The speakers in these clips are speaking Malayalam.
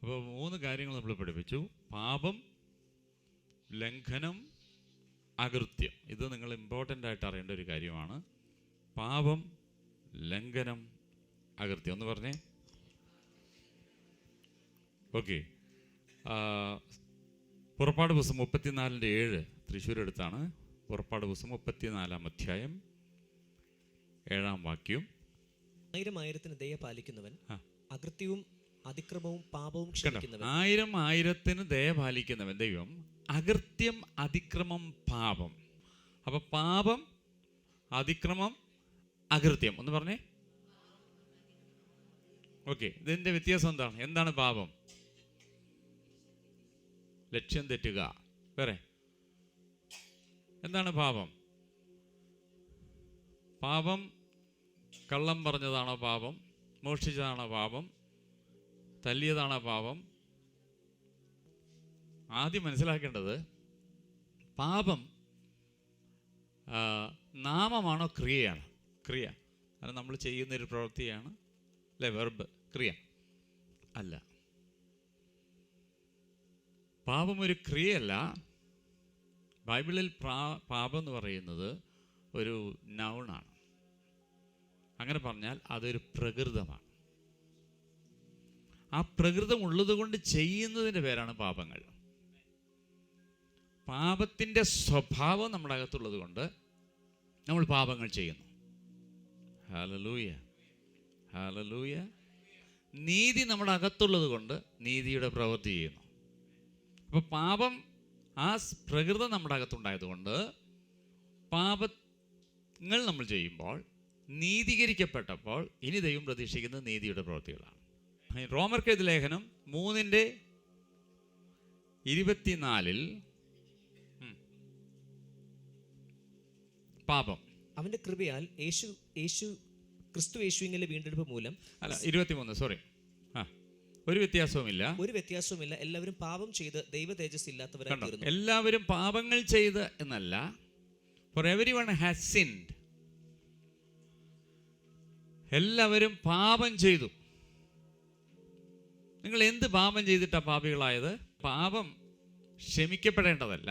അപ്പോൾ 3 കാര്യങ്ങൾ നമ്മൾ പഠിപ്പിച്ചു. പാപം, ലംഘനം, അകൃത്യം. ഇത് നിങ്ങൾ ഇമ്പോർട്ടൻ്റ് ആയിട്ട് അറിയേണ്ട ഒരു കാര്യമാണ്. പാപം, ലംഘനം, അകൃത്യം. ഒന്ന് പറഞ്ഞേ. ഓക്കെ. പുറപ്പാട് പുസ്തകം 34:7 തൃശ്ശൂർ അടുത്താണ്. പുറപ്പാട് പുസ്തകം 34-ാം അധ്യായം 7-ാം വാക്യം. 1000 ദയ പാലിക്കുന്നവൻ അകൃത്യവും അതിക്രമവും പാപവും ക്ഷമിക്കുന്നവൻ. 1000 ദയ പാലിക്കുന്നവൻ ദൈവം, അകൃത്യം, അതിക്രമം, പാപം. അപ്പൊ പാപം, അതിക്രമം, അകൃത്യം. ഒന്ന് പറഞ്ഞേ. ഓക്കെ, ഇതിന്റെ വ്യത്യാസം എന്താണ് പാപം? ലക്ഷ്യം തെറ്റുക. വേറെ എന്താണ് പാപം? പാപം കള്ളം പറഞ്ഞതാണോ പാപം? മോഷ്ടിച്ചതാണോ പാപം? തല്ലിയതാണോ പാപം? ആദ്യം മനസ്സിലാക്കേണ്ടത്, പാപം നാമമാണോ ക്രിയയാണ്? ക്രിയ അത് നമ്മൾ ചെയ്യുന്നൊരു പ്രവൃത്തിയാണ് അല്ലേ? വെർബ്, ക്രിയ അല്ല. പാപം ഒരു ക്രിയയല്ല. ബൈബിളിൽ പാപം എന്ന് പറയുന്നത് ഒരു നൗണാണ്. അങ്ങനെ പറഞ്ഞാൽ അതൊരു പ്രകൃതമാണ്. ആ പ്രകൃതം ഉള്ളത് കൊണ്ട് ചെയ്യുന്നതിൻ്റെ പേരാണ് പാപങ്ങൾ. പാപത്തിൻ്റെ സ്വഭാവം നമ്മുടെ അകത്തുള്ളത് കൊണ്ട് നമ്മൾ പാപങ്ങൾ ചെയ്യുന്നു. Hallelujah, hallelujah. നീതി നമ്മുടെ അകത്തുള്ളത് കൊണ്ട് നീതിയുടെ പ്രവൃത്തി ചെയ്യുന്നു. അപ്പോൾ പാപം, ആ പ്രകൃതം നമ്മുടെ അകത്തുണ്ടായതുകൊണ്ട് പാപങ്ങൾ നമ്മൾ ചെയ്യുമ്പോൾ നീതീകരിക്കപ്പെട്ടപ്പോൾ ഇനി ദൈവം പ്രതീക്ഷിക്കുന്നത് നീതിയുടെ പ്രവൃത്തികളാണ്. റോമർക്കെഴുതിയ ലേഖനം 3:24 പാപം അവന്റെ കൃപയാൽ ക്രിസ്തു യേശുവിലെ വീണ്ടെടുപ്പ് മൂലം. അല്ല, 23, സോറി. ഒരു വ്യത്യാസവുമില്ല. എല്ലാവരും പാപം ചെയ്ത് ദൈവ തേജസ് ഇല്ലാത്തവരായി തീർന്നു. എല്ലാവരും പാപങ്ങൾ ചെയ്ത് എന്നല്ല, for everyone has sinned. എല്ലാവരും പാപം ചെയ്തു. നിങ്ങൾ എന്ത് പാപം ചെയ്തിട്ടാ പാപികളായത്? പാപം ക്ഷമിക്കപ്പെടേണ്ടതല്ല,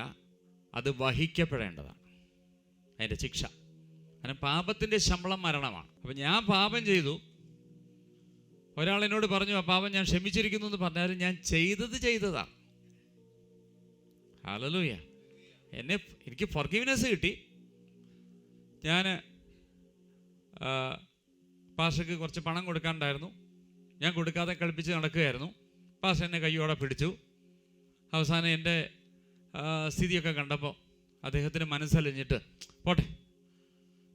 അത് വഹിക്കപ്പെടേണ്ടതാണ്. അതിൻ്റെ ശിക്ഷ. കാരണം പാപത്തിൻ്റെ ശമ്പളം മരണമാണ്. അപ്പം ഞാൻ പാപം ചെയ്തു, ഒരാൾ എന്നോട് പറഞ്ഞു ആ പാപം ഞാൻ ക്ഷമിച്ചിരിക്കുന്നു എന്ന് പറഞ്ഞാലും ഞാൻ ചെയ്തതാണ്. ഹല്ലേലൂയ. എനിക്ക് ഫോർഗീവ്നെസ് കിട്ടി. ഞാൻ പാസ്റ്റർക്ക് കുറച്ച് പണം കൊടുക്കാനുണ്ടായിരുന്നു. ഞാൻ കൊടുക്കാതെ കളിപ്പിച്ച് നടക്കുകയായിരുന്നു. പാസ്റ്റർ എന്നെ കയ്യോടെ പിടിച്ചു. അവസാനം എൻ്റെ സ്ഥിതിയൊക്കെ കണ്ടപ്പോൾ അദ്ദേഹത്തിന് മനസ്സലിഞ്ഞിട്ട്, പോട്ടെ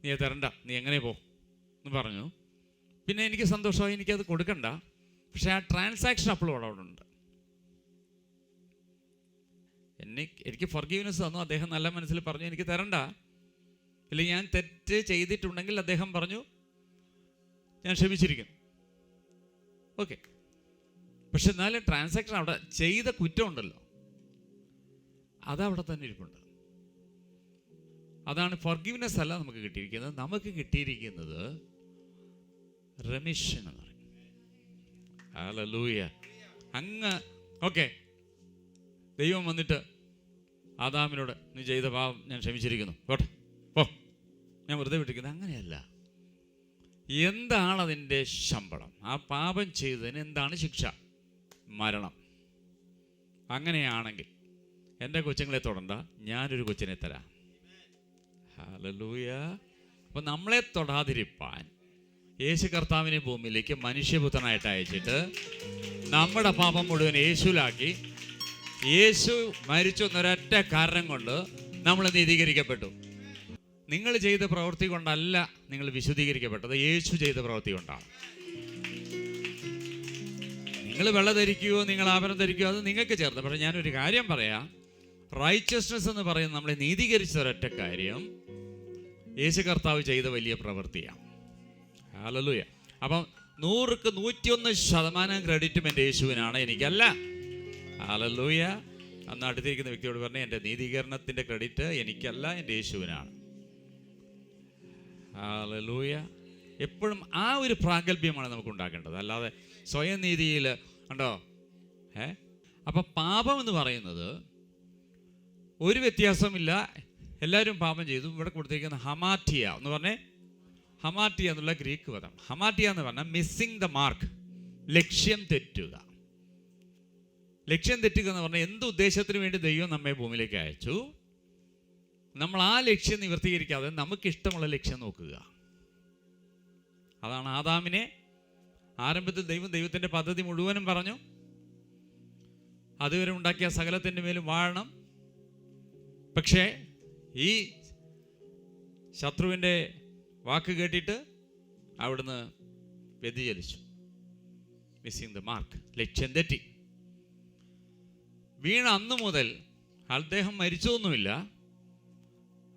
നീ തരണ്ട, നീ എങ്ങനെ പോ എന്ന് പറഞ്ഞു. പിന്നെ എനിക്ക് സന്തോഷമായി, എനിക്കത് കൊടുക്കണ്ട. പക്ഷേ ആ ട്രാൻസാക്ഷൻ അപ്പോഴും അവിടെ ഉണ്ട്. എനിക്ക് ഫോർഗീവ്നെസ് തന്നു. അദ്ദേഹം നല്ല മനസ്സിൽ പറഞ്ഞു എനിക്ക് തരണ്ട. ഇല്ലെങ്കിൽ ഞാൻ തെറ്റ് ചെയ്തിട്ടുണ്ടെങ്കിൽ അദ്ദേഹം പറഞ്ഞു ഞാൻ ക്ഷമിച്ചിരിക്കുന്നു. ഓക്കെ. പക്ഷെ എന്നാലും ട്രാൻസാക്ഷൻ അവിടെ ചെയ്ത കുറ്റം ഉണ്ടല്ലോ, അതവിടെ തന്നെ ഇരിപ്പുണ്ട്. അതാണ് ഫോർഗീവ്നെസ് അല്ല നമുക്ക് കിട്ടിയിരിക്കുന്നത്. നമുക്ക് കിട്ടിയിരിക്കുന്നത് റെമിഷൻ എന്ന് പറയും. ഹല്ലേലൂയ. അങ്ങ് ഓക്കെ, ദൈവം വന്നിട്ട് ആദാമിനോട് നീ ചെയ്ത പാപം ഞാൻ ക്ഷമിച്ചിരിക്കുന്നു, പോട്ടെ പോ, ഞാൻ വെറുതെ വിട്ടിരിക്കുന്നത്. അങ്ങനെയല്ല. എന്താണ് അതിൻ്റെ ശമ്പളം? ആ പാപം ചെയ്തതിന് എന്താണ് ശിക്ഷ? മരണം. അങ്ങനെയാണെങ്കിൽ എൻ്റെ കൊച്ചുങ്ങളെ തൊടണ്ട, ഞാനൊരു കൊച്ചിനെ തരാം. ഹല്ലേലൂയ. അപ്പം നമ്മളെ തൊടാതിരിപ്പാൻ യേശു കർത്താവിനെ ഭൂമിയിലേക്ക് മനുഷ്യപുത്രനായിട്ട് അയച്ചിട്ട് നമ്മുടെ പാപം മുഴുവൻ യേശുവിലാക്കി. യേശു മരിച്ചു എന്നൊരൊറ്റ കാരണം കൊണ്ട് നമ്മൾ നീതീകരിക്കപ്പെട്ടു. നിങ്ങൾ ചെയ്ത പ്രവൃത്തി കൊണ്ടല്ല നിങ്ങൾ വിശുദ്ധീകരിക്കപ്പെട്ടത്, യേശു ചെയ്ത പ്രവൃത്തി കൊണ്ടാണ്. നിങ്ങൾ വെള്ളം ധരിക്കുകയോ നിങ്ങൾ ആഭരണം ധരിക്കുകയോ അത് നിങ്ങൾക്ക് ചേർത്ത്. പക്ഷേ ഞാനൊരു കാര്യം പറയാം, റൈച്ചസ്നെസ് എന്ന് പറയുന്നത് നമ്മളെ നീതീകരിച്ച ഒരൊറ്റ കാര്യം യേശു കർത്താവ് ചെയ്ത വലിയ പ്രവൃത്തിയാണ്. ഹല്ലേലൂയ. അപ്പം 100ക്ക് 101% ക്രെഡിറ്റും എൻ്റെ യേശുവിനാണ്, എനിക്കല്ല. ഹല്ലേലൂയ. അന്ന് അടുത്തിരിക്കുന്ന വ്യക്തിയോട് പറഞ്ഞേ, എൻ്റെ നീതീകരണത്തിൻ്റെ ക്രെഡിറ്റ് എനിക്കല്ല, എൻ്റെ യേശുവിനാണ്. ഹല്ലേലൂയ. എപ്പോഴും ആ ഒരു പ്രാഗൽഭ്യമാണ് നമുക്ക് ഉണ്ടാക്കേണ്ടത്. അല്ലാതെ സ്വയം നീതിയിൽ ഉണ്ടോ അപ്പം പാപം എന്ന് പറയുന്നത് ഒരു വ്യത്യാസമില്ല, എല്ലാവരും പാപം ചെയ്തു. ഇവിടെ കൊടുത്തിരിക്കുന്ന ഹമാറ്റിയ എന്ന് പറഞ്ഞേ, ഹമാറ്റിയ എന്നുള്ള ഗ്രീക്ക് പദം. ഹമാറ്റിയ എന്ന് പറഞ്ഞാൽ മിസ്സിങ് ദ മാർക്ക്, ലക്ഷ്യം തെറ്റുക. ലക്ഷ്യം തെറ്റുക എന്ന് പറഞ്ഞാൽ എന്ത് ഉദ്ദേശത്തിന് വേണ്ടി ദൈവം നമ്മെ ഭൂമിയിലേക്ക് അയച്ചു, നമ്മൾ ആ ലക്ഷ്യം നിവർത്തീകരിക്കാതെ നമുക്കിഷ്ടമുള്ള ലക്ഷ്യം നോക്കുക. അതാണ് ആദാമിനെ ആരംഭത്തിൽ ദൈവത്തിൻ്റെ പദ്ധതി മുഴുവനും പറഞ്ഞു, അതുവരെ ഉണ്ടാക്കിയ സകലത്തിൻ്റെ മേലും വാഴണം. പക്ഷേ ഈ ശത്രുവിൻ്റെ വാക്ക് കേട്ടിട്ട് അവിടുന്ന് വ്യതിചലിച്ചു, മിസ്സിങ് ദ മാർക്ക്, ലക്ഷ്യം തെറ്റി. വീണ അന്നു മുതൽ അദ്ദേഹം മരിച്ചൊന്നുമില്ല,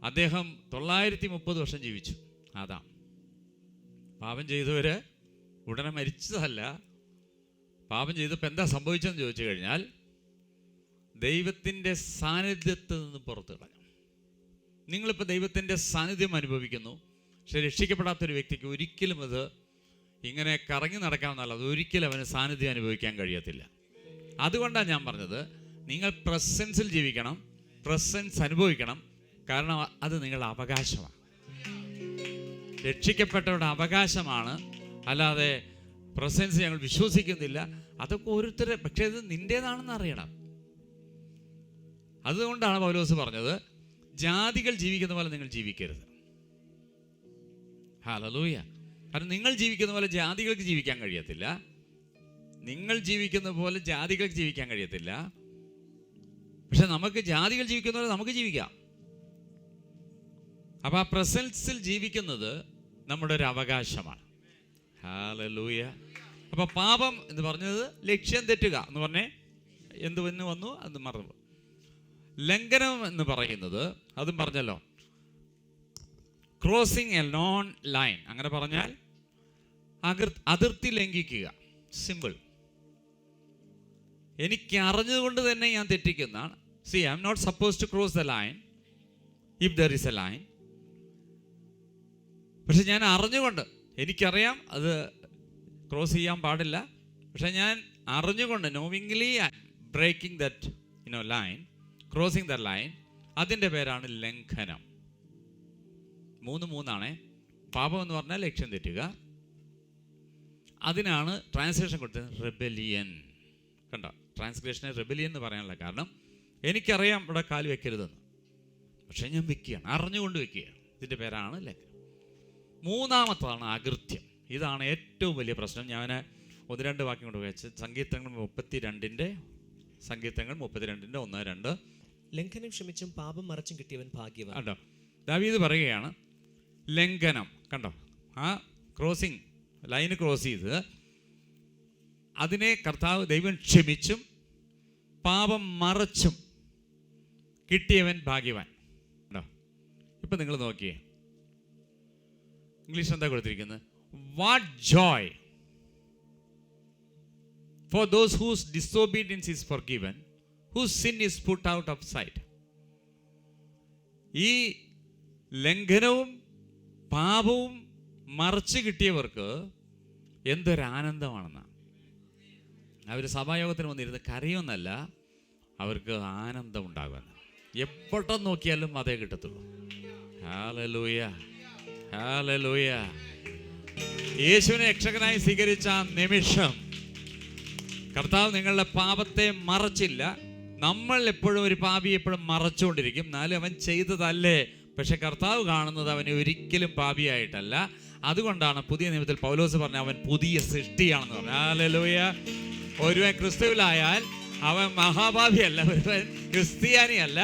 അദ്ദേഹം 930 വർഷം ജീവിച്ചു. ആദാം. പാപം ചെയ്തവർ ഉടനെ മരിച്ചതല്ല. പാപം ചെയ്തപ്പോൾ എന്താ സംഭവിച്ചതെന്ന് ചോദിച്ചു കഴിഞ്ഞാൽ ദൈവത്തിൻ്റെ സാന്നിധ്യത്തിൽ നിന്ന് പുറത്തു കളഞ്ഞു. നിങ്ങളിപ്പോൾ ദൈവത്തിൻ്റെ സാന്നിധ്യം അനുഭവിക്കുന്നു, പക്ഷെ രക്ഷിക്കപ്പെടാത്തൊരു വ്യക്തിക്ക് ഒരിക്കലും അത് ഇങ്ങനെ കറങ്ങി നടക്കാമെന്നല്ല, അത് ഒരിക്കലും അവന് സാന്നിധ്യം അനുഭവിക്കാൻ കഴിയത്തില്ല. അതുകൊണ്ടാണ് ഞാൻ പറഞ്ഞത്, നിങ്ങൾ പ്രസൻസിൽ ജീവിക്കണം, പ്രസൻസ് അനുഭവിക്കണം. കാരണം അത് നിങ്ങളുടെ അവകാശമാണ്, രക്ഷിക്കപ്പെട്ടവരുടെ അവകാശമാണ്. അല്ലാതെ പ്രസൻസ് ഞങ്ങൾ വിശ്വസിക്കുന്നില്ല, അതൊക്കെ ഓരോരുത്തരെ, പക്ഷേ ഇത് നിൻ്റേതാണെന്ന് അറിയണം. അതുകൊണ്ടാണ് പൗലോസ് പറഞ്ഞത്, ജാതികൾ ജീവിക്കുന്ന പോലെ നിങ്ങൾ ജീവിക്കരുത്. ഹല്ലേലൂയ. കാരണം നിങ്ങൾ ജീവിക്കുന്ന പോലെ ജാതികൾക്ക് ജീവിക്കാൻ കഴിയത്തില്ല, നിങ്ങൾ ജീവിക്കുന്ന പോലെ ജാതികൾക്ക് ജീവിക്കാൻ കഴിയത്തില്ല. പക്ഷെ നമുക്ക് ജാതികൾ ജീവിക്കുന്ന പോലെ നമുക്ക് ജീവിക്കാം. അപ്പം ആ പ്രസൻസിൽ ജീവിക്കുന്നത് നമ്മുടെ ഒരു അവകാശമാണ്. ഹല്ലേലൂയ. അപ്പം പാപം എന്ന് പറഞ്ഞത് ലക്ഷ്യം തെറ്റുക എന്ന് പറഞ്ഞേ, എന്തുവെന്ന് വന്നു അത് മറന്നു. ലംഘനം എന്ന് പറയുന്നത് അതും പറഞ്ഞല്ലോ, ക്രോസിങ് എ നോൺ ലൈൻ. അങ്ങനെ പറഞ്ഞാൽ അതിർത്തി ലംഘിക്കുക. സിമ്പിൾ. എനിക്ക് അറിഞ്ഞതുകൊണ്ട് തന്നെ ഞാൻ തെറ്റിക്കുന്നതാണ്. See, I'm not suppose to cross the line if there is a line. പക്ഷെ ഞാൻ അറിഞ്ഞുകൊണ്ട്, എനിക്കറിയാം അത് ക്രോസ് ചെയ്യാൻ പാടില്ല, പക്ഷെ ഞാൻ അറിഞ്ഞുകൊണ്ട് knowingly breaking that line, crossing the line, അതിൻ്റെ പേരാണ് ലംഘനം. 3 പാപം എന്ന് പറഞ്ഞാൽ ലക്ഷ്യം തെറ്റുക. അതിനാണ് ട്രാൻസ്ലേഷൻ കൊടുത്തത് റെബലിയൻ. കണ്ടോ, ട്രാൻസ്ലേഷനെ റെബലിയൻ എന്ന് പറയാനുള്ള കാരണം, എനിക്കറിയാം ഇവിടെ കാല് വെക്കരുതെന്ന്, പക്ഷെ ഞാൻ വെക്കുകയാണ്, അറിഞ്ഞുകൊണ്ട് വെക്കുകയാണ്. ഇതിൻ്റെ പേരാണ് ലംഘനം. 3 അകൃത്യം. ഇതാണ് ഏറ്റവും വലിയ പ്രശ്നം. ഞാൻ 1-2 വാക്യം കൊണ്ട് വെച്ച് സങ്കീർത്തനങ്ങൾ 32-ന്റെ 1-2. ലംഘനം ക്ഷമിച്ചും പാപം മറച്ചും കിട്ടിയവൻ ഭാഗ്യവാൻ. കണ്ടോ, ദാവീദ് പറയുകയാണ് ലംഘനം. കണ്ടോ, ആ ക്രോസിങ് ലൈന് ക്രോസ് ചെയ്ത് അതിനെ കർത്താവ് ദൈവം ക്ഷമിച്ചും പാപം മറച്ചും കിട്ടിയവൻ ഭാഗ്യവാൻ. കണ്ടോ, ഇപ്പം നിങ്ങൾ നോക്കിയേ, ഇംഗ്ലീഷ് എന്താ കൊടുത്തിരിക്കുന്നത്? What joy for those whose disobedience is forgiven, whose sin is put out of sight. ഈ ലംഘനവും പാപവും മറച്ചു കിട്ടിയവർക്ക് എന്തൊരാനന്ദമാണെന്നാണ്. അവർ സഭായോഗത്തിന് വന്നിരുന്ന് കരയൊന്നല്ല, അവർക്ക് ആനന്ദം ഉണ്ടാകുമെന്ന്. എപ്പോഴും നോക്കിയാലും അതേ കിട്ടത്തുള്ളൂ. Hallelujah, hallelujah. യേശുവിനെ രക്ഷകനായി സ്വീകരിച്ച ആ നിമിഷം കർത്താവ് നിങ്ങളുടെ പാപത്തെ മറച്ചില്ല. നമ്മൾ എപ്പോഴും ഒരു പാപി എപ്പോഴും മറച്ചുകൊണ്ടിരിക്കും, എന്നാലും അവൻ ചെയ്തതല്ലേ. പക്ഷെ കർത്താവ് കാണുന്നത് അവനെ ഒരിക്കലും പാപിയായിട്ടല്ല. അതുകൊണ്ടാണ് പുതിയ നിയമത്തിൽ പൗലോസ് പറഞ്ഞ അവൻ പുതിയ സൃഷ്ടിയാണെന്ന് പറഞ്ഞു. ഹല്ലേലൂയ. ഒരുവൻ ക്രിസ്തുവിലായാൽ അവൻ മഹാപാപിയല്ല, ഒരുവൻ ക്രിസ്ത്യാനിയല്ല,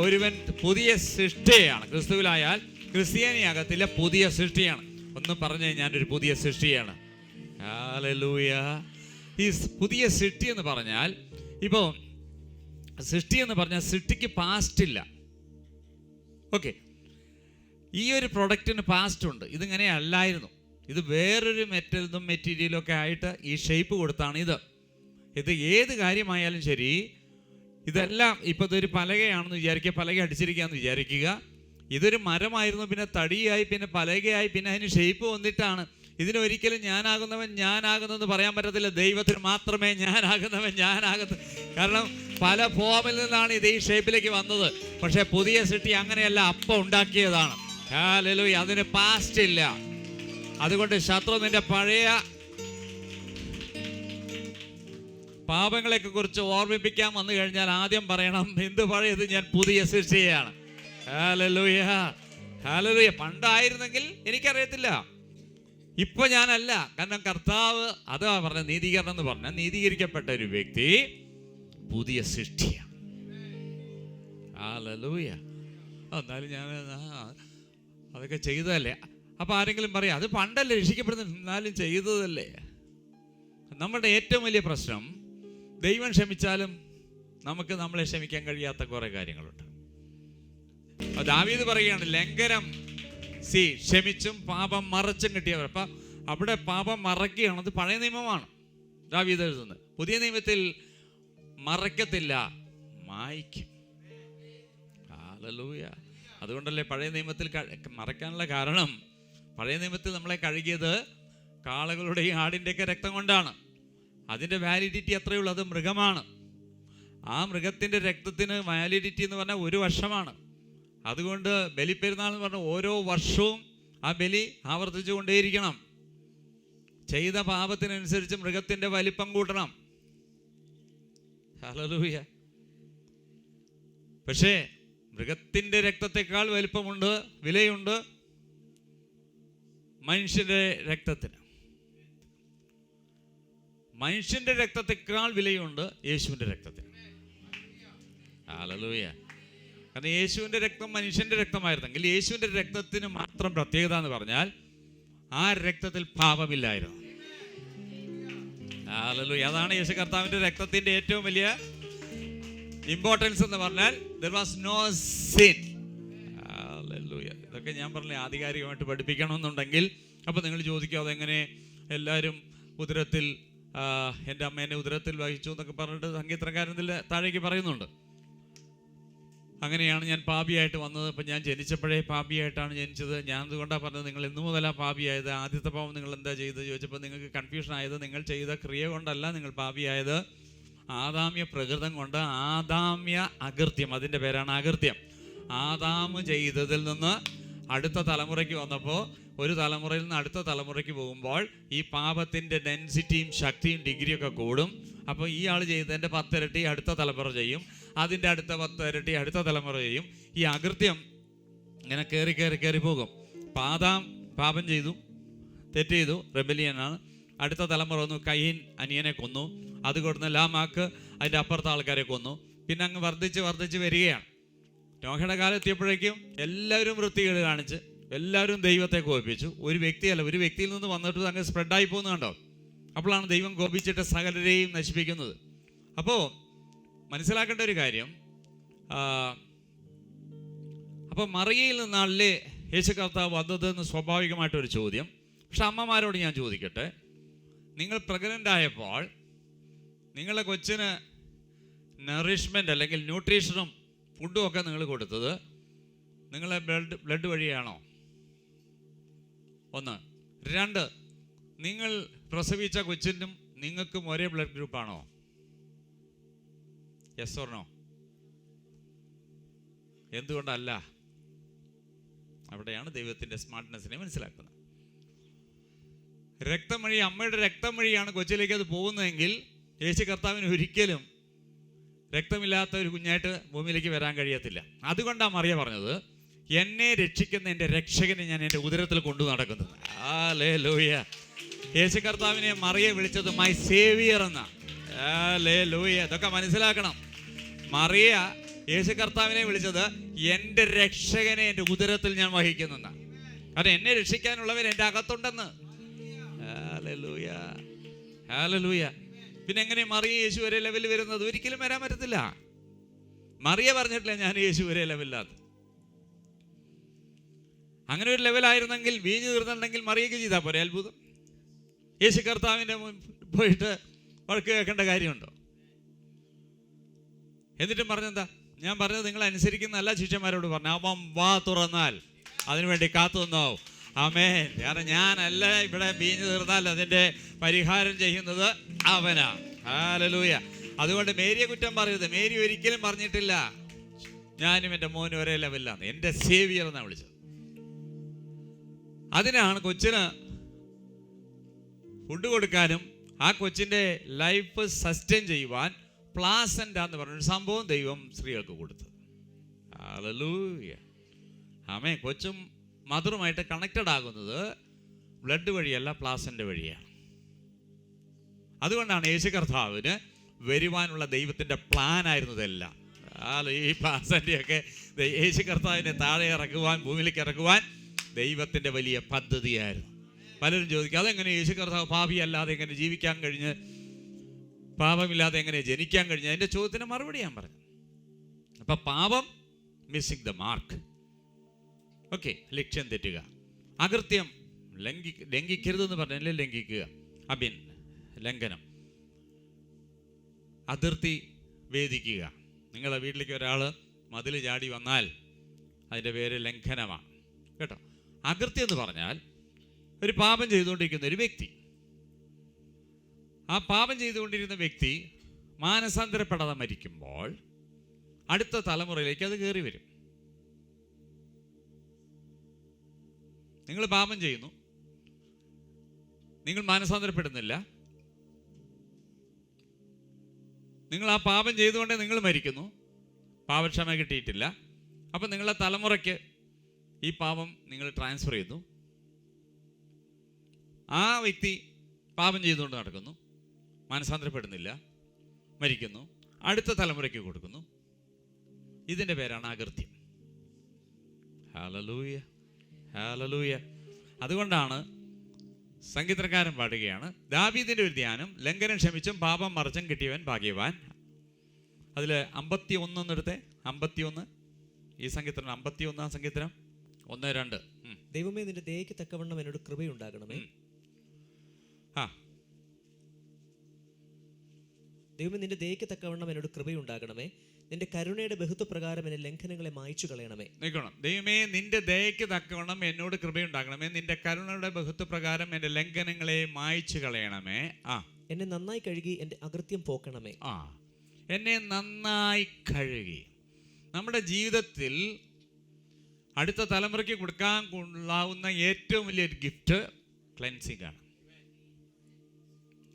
ഒരുവൻ പുതിയ സൃഷ്ടിയാണ്. ക്രിസ്തുവിലായാൽ ക്രിസ്ത്യാനിയാകത്തില്ല, പുതിയ സൃഷ്ടിയാണ്. ഒന്ന് പറഞ്ഞേ, ഞാനൊരു പുതിയ സൃഷ്ടിയാണ്. ഹല്ലേലൂയ. ഈ പുതിയ സൃഷ്ടി എന്ന് പറഞ്ഞാൽ, ഇപ്പോൾ സൃഷ്ടി എന്ന് പറഞ്ഞാൽ സൃഷ്ടിക്ക് പാസ്റ്റ് ഇല്ല. ഓക്കെ, ഈ ഒരു പ്രൊഡക്റ്റിന് പാസ്റ്റ് ഉണ്ട്. ഇതിങ്ങനെ അല്ലായിരുന്നു, ഇത് വേറൊരു മെറ്റീരിയലും ഒക്കെ ആയിട്ട് ഈ ഷേപ്പ് കൊടുത്താണ് ഇത് ഏത് കാര്യമായാലും ശരി, ഇതെല്ലാം ഇപ്പോൾ ഇതൊരു പലകയാണെന്ന് വിചാരിക്കുക, പലക അടിച്ചിരിക്കുകയെന്ന് വിചാരിക്കുക. ഇതൊരു മരമായിരുന്നു, പിന്നെ തടിയായി, പിന്നെ പലകയായി, പിന്നെ അതിന് ഷേപ്പ് വന്നിട്ടാണ് ഇതിനൊരിക്കലും ഞാനാകുന്നവൻ ഞാനാകുന്നെന്ന് പറയാൻ പറ്റത്തില്ല. ദൈവത്തിന് മാത്രമേ ഞാനാകുന്നു. കാരണം പല ഫോമിൽ നിന്നാണ് ഇത് ഈ ഷേപ്പിലേക്ക് വന്നത്. പക്ഷേ പുതിയ സൃഷ്ടി അങ്ങനെയല്ല, അപ്പം ഉണ്ടാക്കിയതാണ്. ഹല്ലേലൂയ. അതിന് പാസ്റ്റ് ഇല്ല. അതുകൊണ്ട് ശത്രു നിന്റെ പഴയ പാപങ്ങളെയൊക്കെ കുറിച്ച് ഓർമ്മിപ്പിക്കാൻ വന്നു കഴിഞ്ഞാൽ ആദ്യം പറയണം, എന്ത് പഴയത്, ഞാൻ പുതിയ സൃഷ്ടിയാണ്. Hallelujah, hallelujah. പണ്ടായിരുന്നെങ്കിൽ എനിക്കറിയത്തില്ല, ഇപ്പൊ ഞാനല്ല. കാരണം കർത്താവ് അതാ പറഞ്ഞ നീതീകരണം എന്ന് പറഞ്ഞാൽ നീതീകരിക്കപ്പെട്ട ഒരു വ്യക്തി പുതിയ സൃഷ്ടിയാണ്. ഹല്ലേലൂയ. എന്നാലും ഞാൻ അതൊക്കെ ചെയ്തതല്ലേ. അപ്പൊ ആരെങ്കിലും പറയാം, അത് പണ്ടല്ലേ രക്ഷിക്കപ്പെടുന്നത്, എന്നാലും ചെയ്തതല്ലേ. നമ്മുടെ ഏറ്റവും വലിയ പ്രശ്നം, ദൈവം ക്ഷമിച്ചാലും നമുക്ക് നമ്മളെ ക്ഷമിക്കാൻ കഴിയാത്ത കുറെ കാര്യങ്ങളുണ്ട്. ദാവീദ് പറയുകയാണ്, ലംഘനം ക്ഷമിച്ചും പാപം മറച്ചും കിട്ടിയവർ. അപ്പൊ അവിടെ പാപം മറക്കുകയാണ്. അത് പഴയ നിയമമാണ് ദാവീദ് എഴുതുന്നത്. പുതിയ നിയമത്തിൽ മറക്കത്തില്ല, മായ്ക്കും. ഹല്ലേലൂയ. അതുകൊണ്ടല്ലേ പഴയ നിയമത്തിൽ മറക്കാനുള്ള കാരണം, പഴയ നിയമത്തിൽ നമ്മളെ കഴുകിയത് കാളകളുടെയും ആടിൻ്റെയൊക്കെ രക്തം കൊണ്ടാണ്. അതിൻ്റെ വാലിഡിറ്റി അത്രയേ ഉള്ളൂ. അത് മൃഗമാണ്. ആ മൃഗത്തിൻ്റെ രക്തത്തിന് വാലിഡിറ്റി എന്ന് പറഞ്ഞാൽ 1 വർഷമാണ്. അതുകൊണ്ട് ബലിപ്പെരുന്നാൾ എന്ന് പറഞ്ഞാൽ ഓരോ വർഷവും ആ ബലി ആവർത്തിച്ചു കൊണ്ടേയിരിക്കണം. ചെയ്ത പാപത്തിനനുസരിച്ച് മൃഗത്തിൻ്റെ വലിപ്പം കൂട്ടണം. ഹല്ലേലൂയ. പക്ഷേ മൃഗത്തിൻ്റെ രക്തത്തെക്കാൾ വലിപ്പമുണ്ട്, വിലയുണ്ട് മനുഷ്യൻ്റെ രക്തത്തിന്. മനുഷ്യൻ്റെ രക്തത്തെക്കാൾ വിലയുണ്ട് യേശുവിൻ്റെ രക്തത്തിന്. ഹല്ലേലൂയ. കാരണം യേശുവിൻ്റെ രക്തം മനുഷ്യൻ്റെ രക്തമായിരുന്നെങ്കിൽ യേശുവിൻ്റെ രക്തത്തിന് മാത്രം പ്രത്യേകത എന്ന് പറഞ്ഞാൽ ആ രക്തത്തിൽ പാപമില്ലായിരുന്നു. ഹല്ലേലൂയ. അതാണ് യേശു കർത്താവിൻ്റെ രക്തത്തിൻ്റെ ഏറ്റവും വലിയ ഇമ്പോർട്ടൻസ് എന്ന് പറഞ്ഞാൽ there was no sin. Hallelujah. ഇതൊക്കെ ഞാൻ പറഞ്ഞില്ലേ ആധികാരികമായിട്ട് പഠിപ്പിക്കണമെന്നുണ്ടെങ്കിൽ. അപ്പോൾ നിങ്ങൾ ചോദിക്കും, അതെങ്ങനെ എല്ലാവരും ഉദരത്തിൽ എൻ്റെ അമ്മേനെ ഉദരത്തിൽ വഹിച്ചു എന്നൊക്കെ പറഞ്ഞിട്ട് സംഗീതക്കാരനിൽ താഴേക്ക് പറയുന്നുണ്ട്. അങ്ങനെയാണ് ഞാൻ പാപിയായിട്ട് വന്നത്. ഇപ്പം ഞാൻ ജനിച്ചപ്പോഴേ പാപിയായിട്ടാണ് ജനിച്ചത്. ഞാൻ അതുകൊണ്ടാണ് പറഞ്ഞത്, നിങ്ങൾ ഇന്നു മുതലാണ് പാപിയായത്. ആദ്യത്തെ പാപം നിങ്ങൾ എന്താ ചെയ്തത് ചോദിച്ചപ്പോൾ നിങ്ങൾക്ക് കൺഫ്യൂഷൻ ആയത് നിങ്ങൾ ചെയ്ത ക്രിയ കൊണ്ടല്ല നിങ്ങൾ പാപിയായത്, ആദാമ്യ പ്രകൃതം കൊണ്ട്. ആദാമ്യ അകൃത്യം, അതിൻ്റെ പേരാണ് അകൃത്യം. ആദാമ് ചെയ്തതിൽ നിന്ന് അടുത്ത തലമുറയ്ക്ക് വന്നപ്പോൾ ഒരു തലമുറയിൽ നിന്ന് അടുത്ത തലമുറയ്ക്ക് പോകുമ്പോൾ ഈ പാപത്തിൻ്റെ ഡെൻസിറ്റിയും ശക്തിയും ഡിഗ്രിയൊക്കെ കൂടും. അപ്പോൾ ഈ ആൾ ചെയ്തതിൻ്റെ 10 ഇരട്ടി അടുത്ത തലമുറ ചെയ്യും, അതിൻ്റെ അടുത്ത 10 ഇരട്ടി അടുത്ത തലമുറ ചെയ്യും. ഈ അകൃത്യം ഇങ്ങനെ കയറി പോകും. ആദാം പാപം ചെയ്തു, തെറ്റ് ചെയ്തു, റെബലിയനാണ്. അടുത്ത തലമുറ വന്നു, കയീൻ അനിയനെ കൊന്നു. അത് കൊടുന്ന ലാമാക്ക് അതിൻ്റെ അപ്പുറത്തെ ആൾക്കാരെ കൊന്നു. പിന്നെ അങ്ങ് വർദ്ധിച്ച് വരികയാണ്. നോഹയുടെ കാലം എത്തിയപ്പോഴേക്കും എല്ലാവരും വൃത്തികേട് കാണിച്ച് എല്ലാവരും ദൈവത്തെ കോപിച്ചു. ഒരു വ്യക്തിയല്ല, ഒരു വ്യക്തിയിൽ നിന്ന് വന്നിട്ട് അങ്ങ് സ്പ്രെഡായി പോകുന്നത് കണ്ടോ. അപ്പോഴാണ് ദൈവം കോപിച്ചിട്ട് സകലരെയും നശിപ്പിക്കുന്നത്. അപ്പോൾ മനസ്സിലാക്കേണ്ട ഒരു കാര്യം, അപ്പോൾ മറിയയിൽ നിന്നാണല്ലേ യേശു കർത്താവ് വന്നതെന്ന് സ്വാഭാവികമായിട്ടൊരു ചോദ്യം. പക്ഷെ അമ്മമാരോട് ഞാൻ ചോദിക്കട്ടെ, നിങ്ങൾ പ്രഗ്നൻ്റ് ആയപ്പോൾ നിങ്ങളുടെ കൊച്ചിന് നറിഷ്മെൻ്റ് അല്ലെങ്കിൽ ന്യൂട്രീഷനും ഫുഡും ഒക്കെ നിങ്ങൾ കൊടുത്തത് നിങ്ങളെ ബ്ലഡ് വഴിയാണോ? 1. 2, നിങ്ങൾ പ്രസവിച്ച കൊച്ചിനും നിങ്ങൾക്കും ഒരേ ബ്ലഡ് ഗ്രൂപ്പാണോ? Yes or no? എന്തുകൊണ്ടല്ല? അവിടെയാണ് ദൈവത്തിൻ്റെ സ്മാർട്ട്നെസ്സിനെ മനസ്സിലാക്കുന്നത്. രക്തം വഴി, അമ്മയുടെ രക്തം വഴിയാണ് കൊച്ചിലേക്ക് അത് പോകുന്നതെങ്കിൽ യേശു കർത്താവിന് ഒരിക്കലും രക്തമില്ലാത്ത ഒരു കുഞ്ഞായിട്ട് ഭൂമിയിലേക്ക് വരാൻ കഴിയത്തില്ല. അതുകൊണ്ടാണ് മറിയ പറഞ്ഞത്, എന്നെ രക്ഷിക്കുന്ന എൻ്റെ രക്ഷകനെ ഞാൻ എൻ്റെ ഉദരത്തിൽ കൊണ്ടു നടക്കുന്നത്. ഹല്ലേലൂയ. യേശു കർത്താവിനെ മറിയ വിളിച്ചത് മൈ സേവിയർ എന്ന. ഹല്ലേലൂയ. ഇതൊക്കെ മനസ്സിലാക്കണം. മറിയ യേശു കർത്താവിനെ വിളിച്ചത് എൻ്റെ രക്ഷകനെ എൻ്റെ ഉദരത്തിൽ ഞാൻ വഹിക്കുന്നെന്ന. കാരണം എന്നെ രക്ഷിക്കാനുള്ളവൻ എൻ്റെ അകത്തുണ്ടെന്ന്. Hallelujah, hallelujah. പിന്നെ എങ്ങനെ മറിയ യേശു ഒരേ ലെവലിൽ വരുന്നത്? ഒരിക്കലും വരാൻ പറ്റത്തില്ല. മറിയ പറഞ്ഞിട്ടില്ല ഞാൻ യേശു ഒരേ ലെവലില്ലാത്ത. അങ്ങനെ ഒരു ലെവലായിരുന്നെങ്കിൽ വീഞ്ഞു തീർന്നിട്ടുണ്ടെങ്കിൽ മറിയക്ക് ചെയ്താൽ പോരെ അത്ഭുതം. യേശു കർത്താവിൻ്റെ പോയിട്ട് വഴക്ക് കേൾക്കേണ്ട കാര്യമുണ്ടോ? എന്നിട്ടും പറഞ്ഞെന്താ? ഞാൻ പറഞ്ഞത് നിങ്ങൾ അനുസരിക്കുന്നതല്ല ശിഷ്യന്മാരോട് പറഞ്ഞു. അവൻ വാ തുറന്നാൽ അതിനുവേണ്ടി കാത്തു നിന്നോ, ആമേൻ. കാരണം ഞാനല്ല ഇവിടെ വീഞ്ഞു തീർന്നാൽ അതിൻ്റെ പരിഹാരം ചെയ്യുന്നത് അവനാ. ഹല്ലേലൂയ. അതുകൊണ്ട് മേരിയെ കുറ്റം പറയരുത്. മേരി ഒരിക്കലും പറഞ്ഞിട്ടില്ല ഞാനും എൻ്റെ മോനും ഒരേ ലെവലിലാണ്. എൻ്റെ സേവിയർ എന്നാണ് വിളിച്ചത്. അതിനാണ് കൊച്ചിന് ഫുഡ് കൊടുക്കാനും ആ കൊച്ചിൻ്റെ ലൈഫ് സസ്റ്റെയിൻ ചെയ്യുവാൻ പ്ലാസൻ്റ എന്ന് പറഞ്ഞൊരു സംഭവം ദൈവം സ്ത്രീകൾക്ക് കൊടുത്തത്. ഹല്ലേലൂയ. ആമേൻ. കൊച്ചും മദറുമായിട്ട് കണക്റ്റഡ് ആകുന്നത് ബ്ലഡ് വഴിയല്ല, പ്ലാസൻ്റ വഴിയാണ്. അതുകൊണ്ടാണ് യേശു കർത്താവിന് വരുവാനുള്ള ദൈവത്തിൻ്റെ പ്ലാൻ ആയിരുന്നതെല്ലാം. ഈ പ്ലാസൻ്റെയൊക്കെ യേശു കർത്താവിനെ താഴെ ഇറക്കുവാൻ, ഭൂമിയിലേക്ക് ഇറക്കുവാൻ ദൈവത്തിൻ്റെ വലിയ പദ്ധതിയായിരുന്നു. പലരും ചോദിക്കും അതെങ്ങനെ യേശു കർത്താവ് പാപിയല്ലാതെ എങ്ങനെ ജീവിക്കാൻ കഴിഞ്ഞ്, പാപമില്ലാതെ എങ്ങനെ ജനിക്കാൻ കഴിഞ്ഞ്? അതിൻ്റെ ചോദ്യത്തിന് മറുപടി ഞാൻ പറഞ്ഞു. അപ്പം പാപം മിസ്സിങ് ദ മാർക്ക്, ഓക്കെ, ലക്ഷ്യം തെറ്റുക. അകൃത്യം ലംഘിക്കരുതെന്ന് പറഞ്ഞാൽ ലംഘിക്കുക, ലംഘനം. അതിർത്തി വേദിക്കുക. നിങ്ങളുടെ വീട്ടിലേക്ക് ഒരാൾ മതിൽ ചാടി വന്നാൽ അതിൻ്റെ പേര് ലംഘനമാണ് കേട്ടോ. അകൃത്യം എന്ന് പറഞ്ഞാൽ ഒരു പാപം ചെയ്തുകൊണ്ടിരിക്കുന്ന ഒരു വ്യക്തി, ആ പാപം ചെയ്തുകൊണ്ടിരുന്ന വ്യക്തി മാനസാന്തരപ്പെടാതെ മരിക്കുമ്പോൾ അടുത്ത തലമുറയിലേക്ക് അത് കയറി വരും. നിങ്ങൾ പാപം ചെയ്യുന്നു, നിങ്ങൾ മാനസാന്തരപ്പെടുന്നില്ല, നിങ്ങൾ ആ പാപം ചെയ്തുകൊണ്ടേ നിങ്ങൾ മരിക്കുന്നു, പാപക്ഷമ കിട്ടിയിട്ടില്ല. അപ്പം നിങ്ങളുടെ തലമുറയ്ക്ക് ഈ പാപം നിങ്ങൾ ട്രാൻസ്ഫർ ചെയ്യുന്നു. ആ വ്യക്തി പാപം ചെയ്തുകൊണ്ട് നടക്കുന്നു, മാനസാന്തരപ്പെടുന്നില്ല, മരിക്കുന്നു, അടുത്ത തലമുറയ്ക്ക് കൊടുക്കുന്നു. ഇതിൻ്റെ പേരാണ് അകൃത്യം. Hallelujah, hallelujah. അതുകൊണ്ടാണ് സംഗീതക്കാരൻ പാടുകയാണ്, ദാവീദിൻ്റെ ഒരു ധ്യാനം, ലംഘനം ക്ഷമിച്ചും പാപം മറച്ചും കിട്ടിയവൻ ഭാഗ്യവാൻ. അതിൽ 51 എടുത്തേ, 51 ഈ സംഗീതം, 51 സംഗീതം 1-2. ദൈവമേ നിന്റെ ദയയ്ക്ക് തക്കവണ്ണം എന്നോട് കൃപയുണ്ടാകണമേ. ദൈവമേ നിന്റെ ദയയ്ക്ക് തക്കവണ്ണം എന്നോട് കൃപയുണ്ടാകണമേ. നിന്റെ കരുണയുടെ ബഹുത്വപ്രകാരം എന്റെ ലംഘനങ്ങളെ മായ്ച്ചു കളയണമേ. നിൽക്കണം. ദൈവമേ നിന്റെ ദയയ്ക്ക് തക്കവണ്ണം എന്നോട് കൃപയുണ്ടാകണമേ. നിന്റെ കരുണയുടെ ബഹുത്വപ്രകാരം എന്റെ ലംഘനങ്ങളെ മായ്ച്ചു കളയണമേ. എന്നെ നന്നായി കഴുകി എന്റെ അകൃത്യം പോക്കണമേ. എന്നെ നന്നായി കഴുകി. നമ്മുടെ ജീവിതത്തിൽ അടുത്ത തലമുറയ്ക്ക് കൊടുക്കാൻ കൊള്ളാവുന്ന ഏറ്റവും വലിയൊരു ഗിഫ്റ്റ് ക്ലെൻസിങ് ആണ്.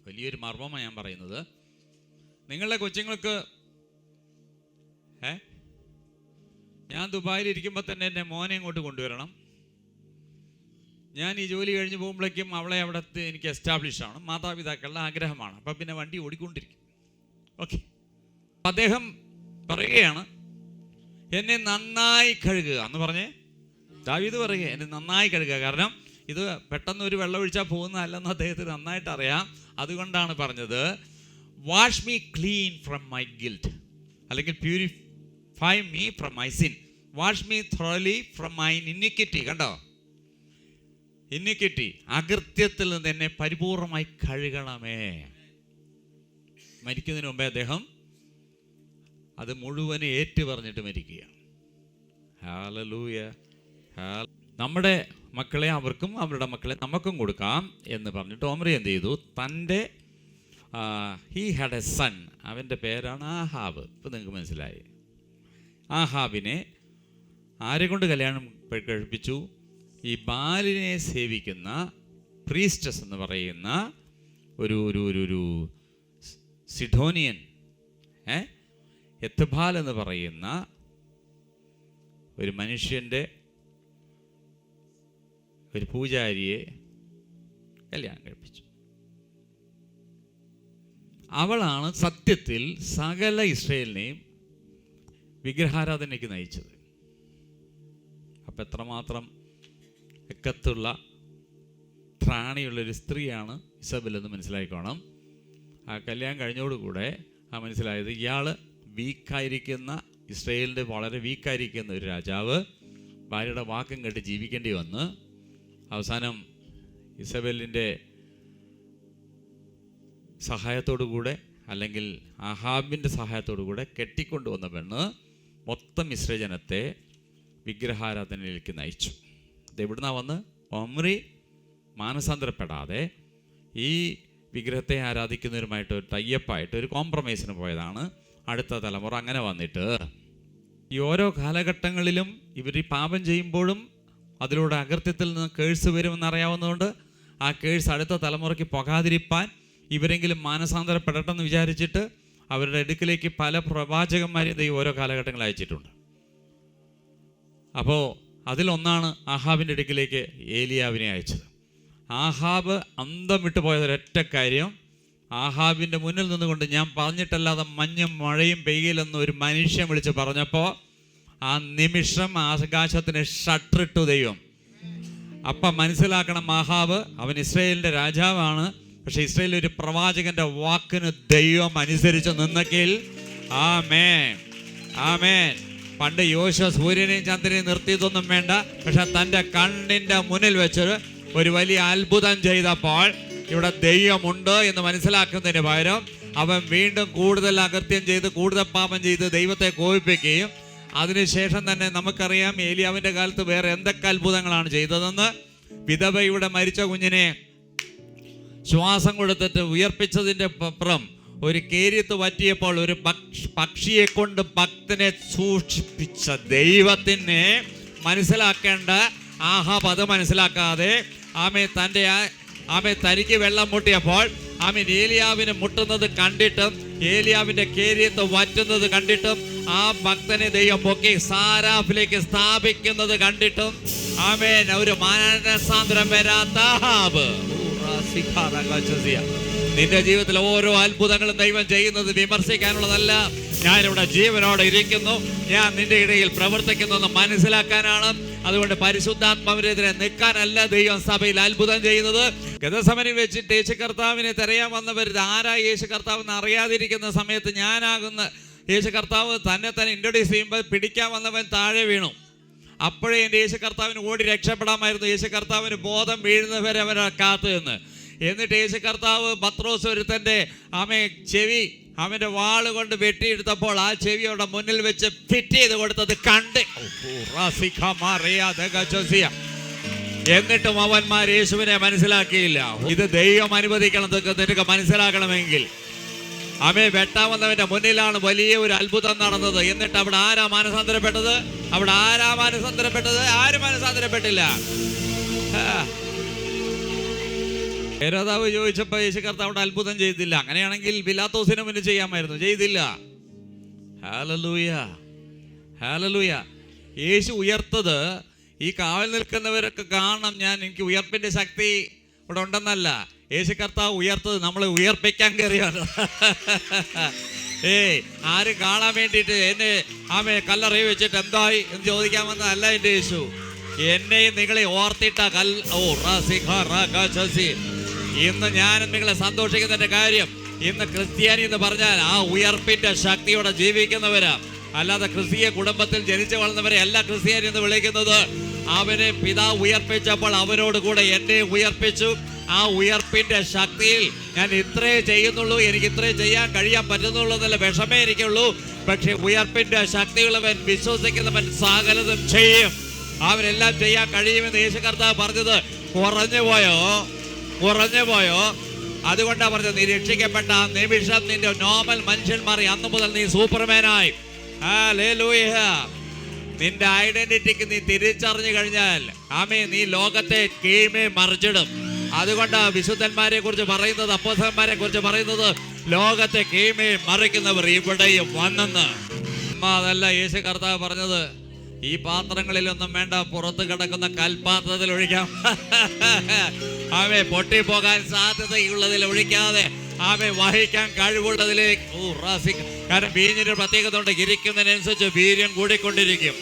വലിയൊരു മർമ്മമാണ് ഞാൻ പറയുന്നത്. നിങ്ങളുടെ കൊച്ചുങ്ങൾക്ക്, ഞാൻ ദുബായിൽ ഇരിക്കുമ്പോൾ തന്നെ എൻ്റെ മോനെ ഇങ്ങോട്ട് കൊണ്ടുവരണം. ഞാൻ ഈ ജോലി കഴിഞ്ഞ് പോകുമ്പോഴേക്കും അവളെ അവിടത്തെ എനിക്ക് എസ്റ്റാബ്ലിഷ് ആണ്. മാതാപിതാക്കളുടെ ആഗ്രഹമാണ്. അപ്പം പിന്നെ വണ്ടി ഓടിക്കൊണ്ടിരിക്കും. ഓക്കെ, അദ്ദേഹം പറയുകയാണ് എന്നെ നന്നായി കഴുകുക എന്ന് പറഞ്ഞേ. ദാവീദ് പറയുക എന്നെ നന്നായി കഴുകുക. കാരണം ഇത് പെട്ടെന്ന് ഒരു വെള്ളം ഒഴിച്ചാൽ പോകുന്നതല്ലെന്ന് അദ്ദേഹത്തിന് നന്നായിട്ട് അറിയാം. അതുകൊണ്ടാണ് പറഞ്ഞത് wash me clean from my guilt, അല്ലെങ്കിൽ purify me from my sin, wash me thoroughly from my iniquity. കണ്ടോ, ഇനിക്വിറ്റി, അകൃത്യത്തിൽ നിന്ന് എന്നെ പരിപൂർണമായി കഴുകണമേ. മരിക്കുന്നതിന് മുമ്പേ അദ്ദേഹം അത് മുഴുവനും ഏറ്റു പറഞ്ഞിട്ട് മരിക്കുകയാണ്. ഹല്ലേലൂയ. നമ്മുടെ മക്കളെ അവർക്കും അവരുടെ മക്കളെ നമുക്കും കൊടുക്കാം എന്ന് പറഞ്ഞിട്ട് ഓമ്രി എന്ത് ചെയ്തു? തൻ്റെ ഹീ ഹാഡ് എ സൺ, അവൻ്റെ പേരാണ് ആഹാബ്. ഇപ്പം നിങ്ങൾക്ക് മനസ്സിലായി. ആഹാബിനെ ആരെ കൊണ്ട് കല്യാണം കഴിപ്പിച്ചു? ഈ ബാലിനെ സേവിക്കുന്ന പ്രീസ്റ്റസ് എന്ന് പറയുന്ന ഒരു ഒരു ഒരു സിഡോനിയൻ, എത്ബാൽ എന്ന് പറയുന്ന ഒരു മനുഷ്യൻ്റെ ഒരു പൂജാരിയെ കല്യാണം കഴിപ്പിച്ചു. അവളാണ് സത്യത്തിൽ സകല ഇസ്രായേലിനെയും വിഗ്രഹാരാധനയ്ക്ക് നയിച്ചത്. അപ്പം എത്രമാത്രം എക്കത്തുള്ള ത്രാണിയുള്ളൊരു സ്ത്രീയാണ് ഇസബെൽ എന്ന് മനസ്സിലായിക്കോണം. ആ കല്യാണം കഴിഞ്ഞോടുകൂടെ മനസ്സിലായത് ഇയാൾ വീക്കായിരിക്കുന്ന, ഇസ്രായേലിൻ്റെ വളരെ വീക്കായിരിക്കുന്ന ഒരു രാജാവ് ഭാര്യയുടെ വാക്കും കേട്ട് ജീവിക്കേണ്ടി വന്ന് അവസാനം ഇസബെലിൻ്റെ സഹായത്തോടു കൂടെ, അല്ലെങ്കിൽ ആഹാബിൻ്റെ സഹായത്തോടു കൂടെ കെട്ടിക്കൊണ്ടുവന്ന പെണ്ണ് മൊത്തം ഇസ്രായേൽ ജനത്തെ വിഗ്രഹാരാധനയിലേക്ക് നയിച്ചു. ഇത് എവിടുന്നാ വന്ന്? ഒമ്രി മാനസാന്തരപ്പെടാതെ ഈ വിഗ്രഹത്തെ ആരാധിക്കുന്നവരുമായിട്ട് ഒരു ടൈപ്പായിട്ട് ഒരു കോംപ്രമൈസിന് പോയതാണ്. അടുത്ത തലമുറ അങ്ങനെ വന്നിട്ട് ഈ ഓരോ കാലഘട്ടങ്ങളിലും ഇവർ ഈ പാപം ചെയ്യുമ്പോഴും അതിലൂടെ അകൃത്യത്തിൽ നിന്ന് കേഴ്സ് വരുമെന്നറിയാവുന്നതുകൊണ്ട് ആ കേഴ്സ് അടുത്ത തലമുറയ്ക്ക് പോകാതിരിപ്പാൻ ഇവരെങ്കിലും മാനസാന്തരപ്പെടട്ടെന്ന് വിചാരിച്ചിട്ട് അവരുടെ അടുക്കിലേക്ക് പല പ്രവാചകന്മാരെയും ദൈവം ഓരോ കാലഘട്ടങ്ങളിൽ അയച്ചിട്ടുണ്ട്. അപ്പോൾ അതിലൊന്നാണ് ആഹാബിൻ്റെ അടുക്കിലേക്ക് ഏലിയാവിനെ അയച്ചത്. ആഹാബ് അന്തം വിട്ടുപോയ ഒരൊറ്റ കാര്യം, ആഹാബിൻ്റെ മുന്നിൽ നിന്നുകൊണ്ട് ഞാൻ പറഞ്ഞിട്ടല്ലാതെ മഞ്ഞും മഴയും പെയ്യില്ലെന്ന് ഒരു മനുഷ്യൻ വിളിച്ച് പറഞ്ഞപ്പോൾ ആ നിമിഷം ആകാശത്തിന് ഷട്ടറിട്ടു ദൈവം. അപ്പം മനസ്സിലാക്കണം, ആഹാബ് അവൻ ഇസ്രായേലിൻ്റെ രാജാവാണ്. പക്ഷെ ഇസ്രായേലിൽ ഒരു പ്രവാചകന്റെ വാക്കിന് ദൈവം അനുസരിച്ച് നിന്നെങ്കിൽ ആമേൻ ആമേൻ. പണ്ട് യോശുവ സൂര്യനെയും ചന്ദ്രനെയും നിർത്തിയതൊന്നും വേണ്ട, പക്ഷെ തൻ്റെ കണ്ണിൻ്റെ മുന്നിൽ വെച്ച് ഒരു വലിയ അത്ഭുതം ചെയ്തപ്പോൾ ഇവിടെ ദൈവമുണ്ട് എന്ന് മനസ്സിലാക്കുന്നതിന് പകരം അവൻ വീണ്ടും കൂടുതൽ അകൃത്യം ചെയ്ത് കൂടുതൽ പാപം ചെയ്ത് ദൈവത്തെ കോപിപ്പിക്കുകയും അതിനുശേഷം തന്നെ നമുക്കറിയാം ഏലിയാവിൻ്റെ കാലത്ത് വേറെ എന്തൊക്കെ അത്ഭുതങ്ങളാണ് ചെയ്തതെന്ന്. വിധവയുടെ മരിച്ച കുഞ്ഞിനെ ശ്വാസം കൊടുത്തിട്ട് ഉയർപ്പിച്ചതിൻ്റെ അപ്പുറം ഒരു കേരിയത്ത് പറ്റിയപ്പോൾ ഒരു പക്ഷിയെ കൊണ്ട് ഭക്തനെ സൂക്ഷിപ്പിച്ച ദൈവത്തിനെ മനസ്സിലാക്കേണ്ട ആഹാബ് അത് മനസ്സിലാക്കാതെ ആമേ തനിക്ക് വെള്ളം മുട്ടിയപ്പോൾ ഏലിയാവിന് മുട്ടുന്നത് കണ്ടിട്ടും ഏലിയാവിന്റെ കേരിയത്ത് വറ്റുന്നത് കണ്ടിട്ടും ആ ഭക്തനെ ദൈവം പൊക്കി സാരാഫിലേക്ക് സ്ഥാപിക്കുന്നത് കണ്ടിട്ടും ആമേൻ ഒരു മാനസാന്തരം വരാത്ത ആഹാബ്. നിന്റെ ജീവിതത്തിൽ ഓരോ അത്ഭുതങ്ങളും ദൈവം ചെയ്യുന്നത് വിമർശിക്കാനുള്ളതല്ല. ഞാനിവിടെ ജീവനോടെ ഇരിക്കുന്നു, ഞാൻ നിന്റെ ഇടയിൽ പ്രവർത്തിക്കുന്നു എന്ന് മനസ്സിലാക്കാനാണ്. അതുകൊണ്ട് പരിശുദ്ധാത്മാവിനെതിരെ നിൽക്കാനല്ല ദൈവം സഭയിൽ അത്ഭുതം ചെയ്യുന്നത്. ഗതസമനിൽ വെച്ചിട്ട് യേശു കർത്താവിനെ തിരയാൻ വന്നവർ ആരാ യേശു കർത്താവ് എന്ന് അറിയാതിരിക്കുന്ന സമയത്ത് ഞാനാകുന്ന യേശു കർത്താവ് തന്നെ ഇൻട്രൊഡ്യൂസ് ചെയ്യുമ്പോൾ പിടിക്കാൻ വന്നവൻ താഴെ വീണു. അപ്പോഴേ എൻ്റെ യേശു കർത്താവിന് ഓടി രക്ഷപ്പെടാമായിരുന്നു. യേശു കർത്താവിന് ബോധം വീഴുന്നവരെ അവരെ കാത്തു നിന്ന്. എന്നിട്ട് യേശു കർത്താവ് പത്രോസ് ഒരുത്തൻ്റെ ചെവി അവൻ്റെ വാള് കൊണ്ട് വെട്ടിയെടുത്തപ്പോൾ ആ ചെവി അവിടെ മുന്നിൽ വെച്ച് ഫിറ്റ് ചെയ്ത് കൊടുത്തത് കണ്ട് എന്നിട്ടും അവന്മാർ യേശുവിനെ മനസ്സിലാക്കിയില്ല. ഇത് ദൈവം അനുവദിക്കണതൊക്കെ നിനക്ക് മനസ്സിലാക്കണമെങ്കിൽ വെട്ടാൻ വന്നവന്റെ മുന്നിലാണ് വലിയ ഒരു അത്ഭുതം നടന്നത്. എന്നിട്ട് അവിടെ ആരാ മാനസാന്തരപ്പെട്ടത്? ആരും മാനസാന്തരപ്പെട്ടില്ല. ഹെരോദാവ് ചോദിച്ചപ്പോൾ യേശു കർത്താവ് അവിടെ അത്ഭുതം ചെയ്തില്ല. അങ്ങനെയാണെങ്കിൽ പിലാത്തോസിന് മുന്നിൽ ചെയ്യാമായിരുന്നു, ചെയ്തില്ല. Hallelujah hallelujah. യേശു ഉയർത്തത് ഈ കാവൽ നിൽക്കുന്നവരൊക്കെ കാണണം, എനിക്ക് ഉയർപ്പിന്റെ ശക്തി ഇവിടെ ഉണ്ടെന്നല്ല. യേശു കർത്താവ് ഉയർത്തത് നമ്മളെ ഉയർപ്പിക്കാൻ കയറിയാണ്. ആരും കാണാൻ വേണ്ടിയിട്ട് എന്നെ കല്ലറയിൽ വെച്ചിട്ട് എന്തായി എന്ന് ചോദിക്കാൻ വന്നതല്ല എൻ്റെ യേശു. എന്നെയും നിങ്ങളെ ഓർത്തിട്ട ഇന്ന് ഞാനും നിങ്ങളെ സന്തോഷിക്കുന്നതിന്റെ കാര്യം, ഇന്ന് ക്രിസ്ത്യാനി എന്ന് പറഞ്ഞാൽ ആ ഉയർപ്പിന്റെ ശക്തിയോടെ ജീവിക്കുന്നവരാ. അല്ലാതെ ക്രിസ്തീയ കുടുംബത്തിൽ ജനിച്ചു വളർന്നവരെ അല്ല ക്രിസ്ത്യാനി എന്ന് വിളിക്കുന്നത്. അവനെ പിതാവ് ഉയർപ്പിച്ചപ്പോൾ അവനോട് കൂടെ എന്നെ ഉയർപ്പിച്ചു. ആ ഉയർപ്പിന്റെ ശക്തിയിൽ ഞാൻ ഇത്രേ ചെയ്യുന്നുള്ളൂ, എനിക്ക് ഇത്രേ ചെയ്യാൻ കഴിയാൻ പറ്റുന്നുള്ളൂ എന്നല്ല വിഷമേ എനിക്കുള്ളൂ. പക്ഷെ ഉയർപ്പിന്റെ ശക്തിയുള്ളവൻ വിശ്വസിക്കുന്നവൻ സകലതും ചെയ്യും. അവരെല്ലാം ചെയ്യാൻ കഴിയുമെന്ന് യേശു കർത്താവ് പറഞ്ഞത് കുറഞ്ഞു പോയോ? അതുകൊണ്ടാ പറഞ്ഞത്, നീ രക്ഷിക്കപ്പെട്ട ആ നിമിഷം നിന്റെ നോർമൽ മനുഷ്യന്മാരെ അന്നു മുതൽ നീ സൂപ്പർമാനായി. ഹല്ലേലൂയ. നിന്റെ ഐഡന്റിറ്റിക്ക് നീ തിരിച്ചറിഞ്ഞു കഴിഞ്ഞാൽ നീ ലോകത്തെ കീഴ്മേ മറിച്ചിടും. അതുകൊണ്ട് വിശുദ്ധന്മാരെ കുറിച്ച് പറയുന്നത്, അപ്പോസ്തലന്മാരെ കുറിച്ച് പറയുന്നത്, ലോകത്തെ കീഴ്മേ മറിക്കുന്നവർ ഇവിടെയും വന്നെന്ന്. അതല്ല യേശു കർത്താവ് പറഞ്ഞത്, ഈ പാത്രങ്ങളിലൊന്നും വേണ്ട, പുറത്ത് കിടക്കുന്ന കൽപാത്രത്തിൽ ഒഴിക്കാം. പൊട്ടിപ്പോകാൻ സാധ്യതയുള്ളതിൽ ഒഴിക്കാതെ വഹിക്കാൻ കഴിവുള്ളതിലേക്ക്. കാരണം വീഞ്ഞിന്റെ പ്രത്യേകത ഉണ്ട്, ഇരിക്കുന്നതിനനുസരിച്ച് വീര്യം കൂടിക്കൊണ്ടിരിക്കും.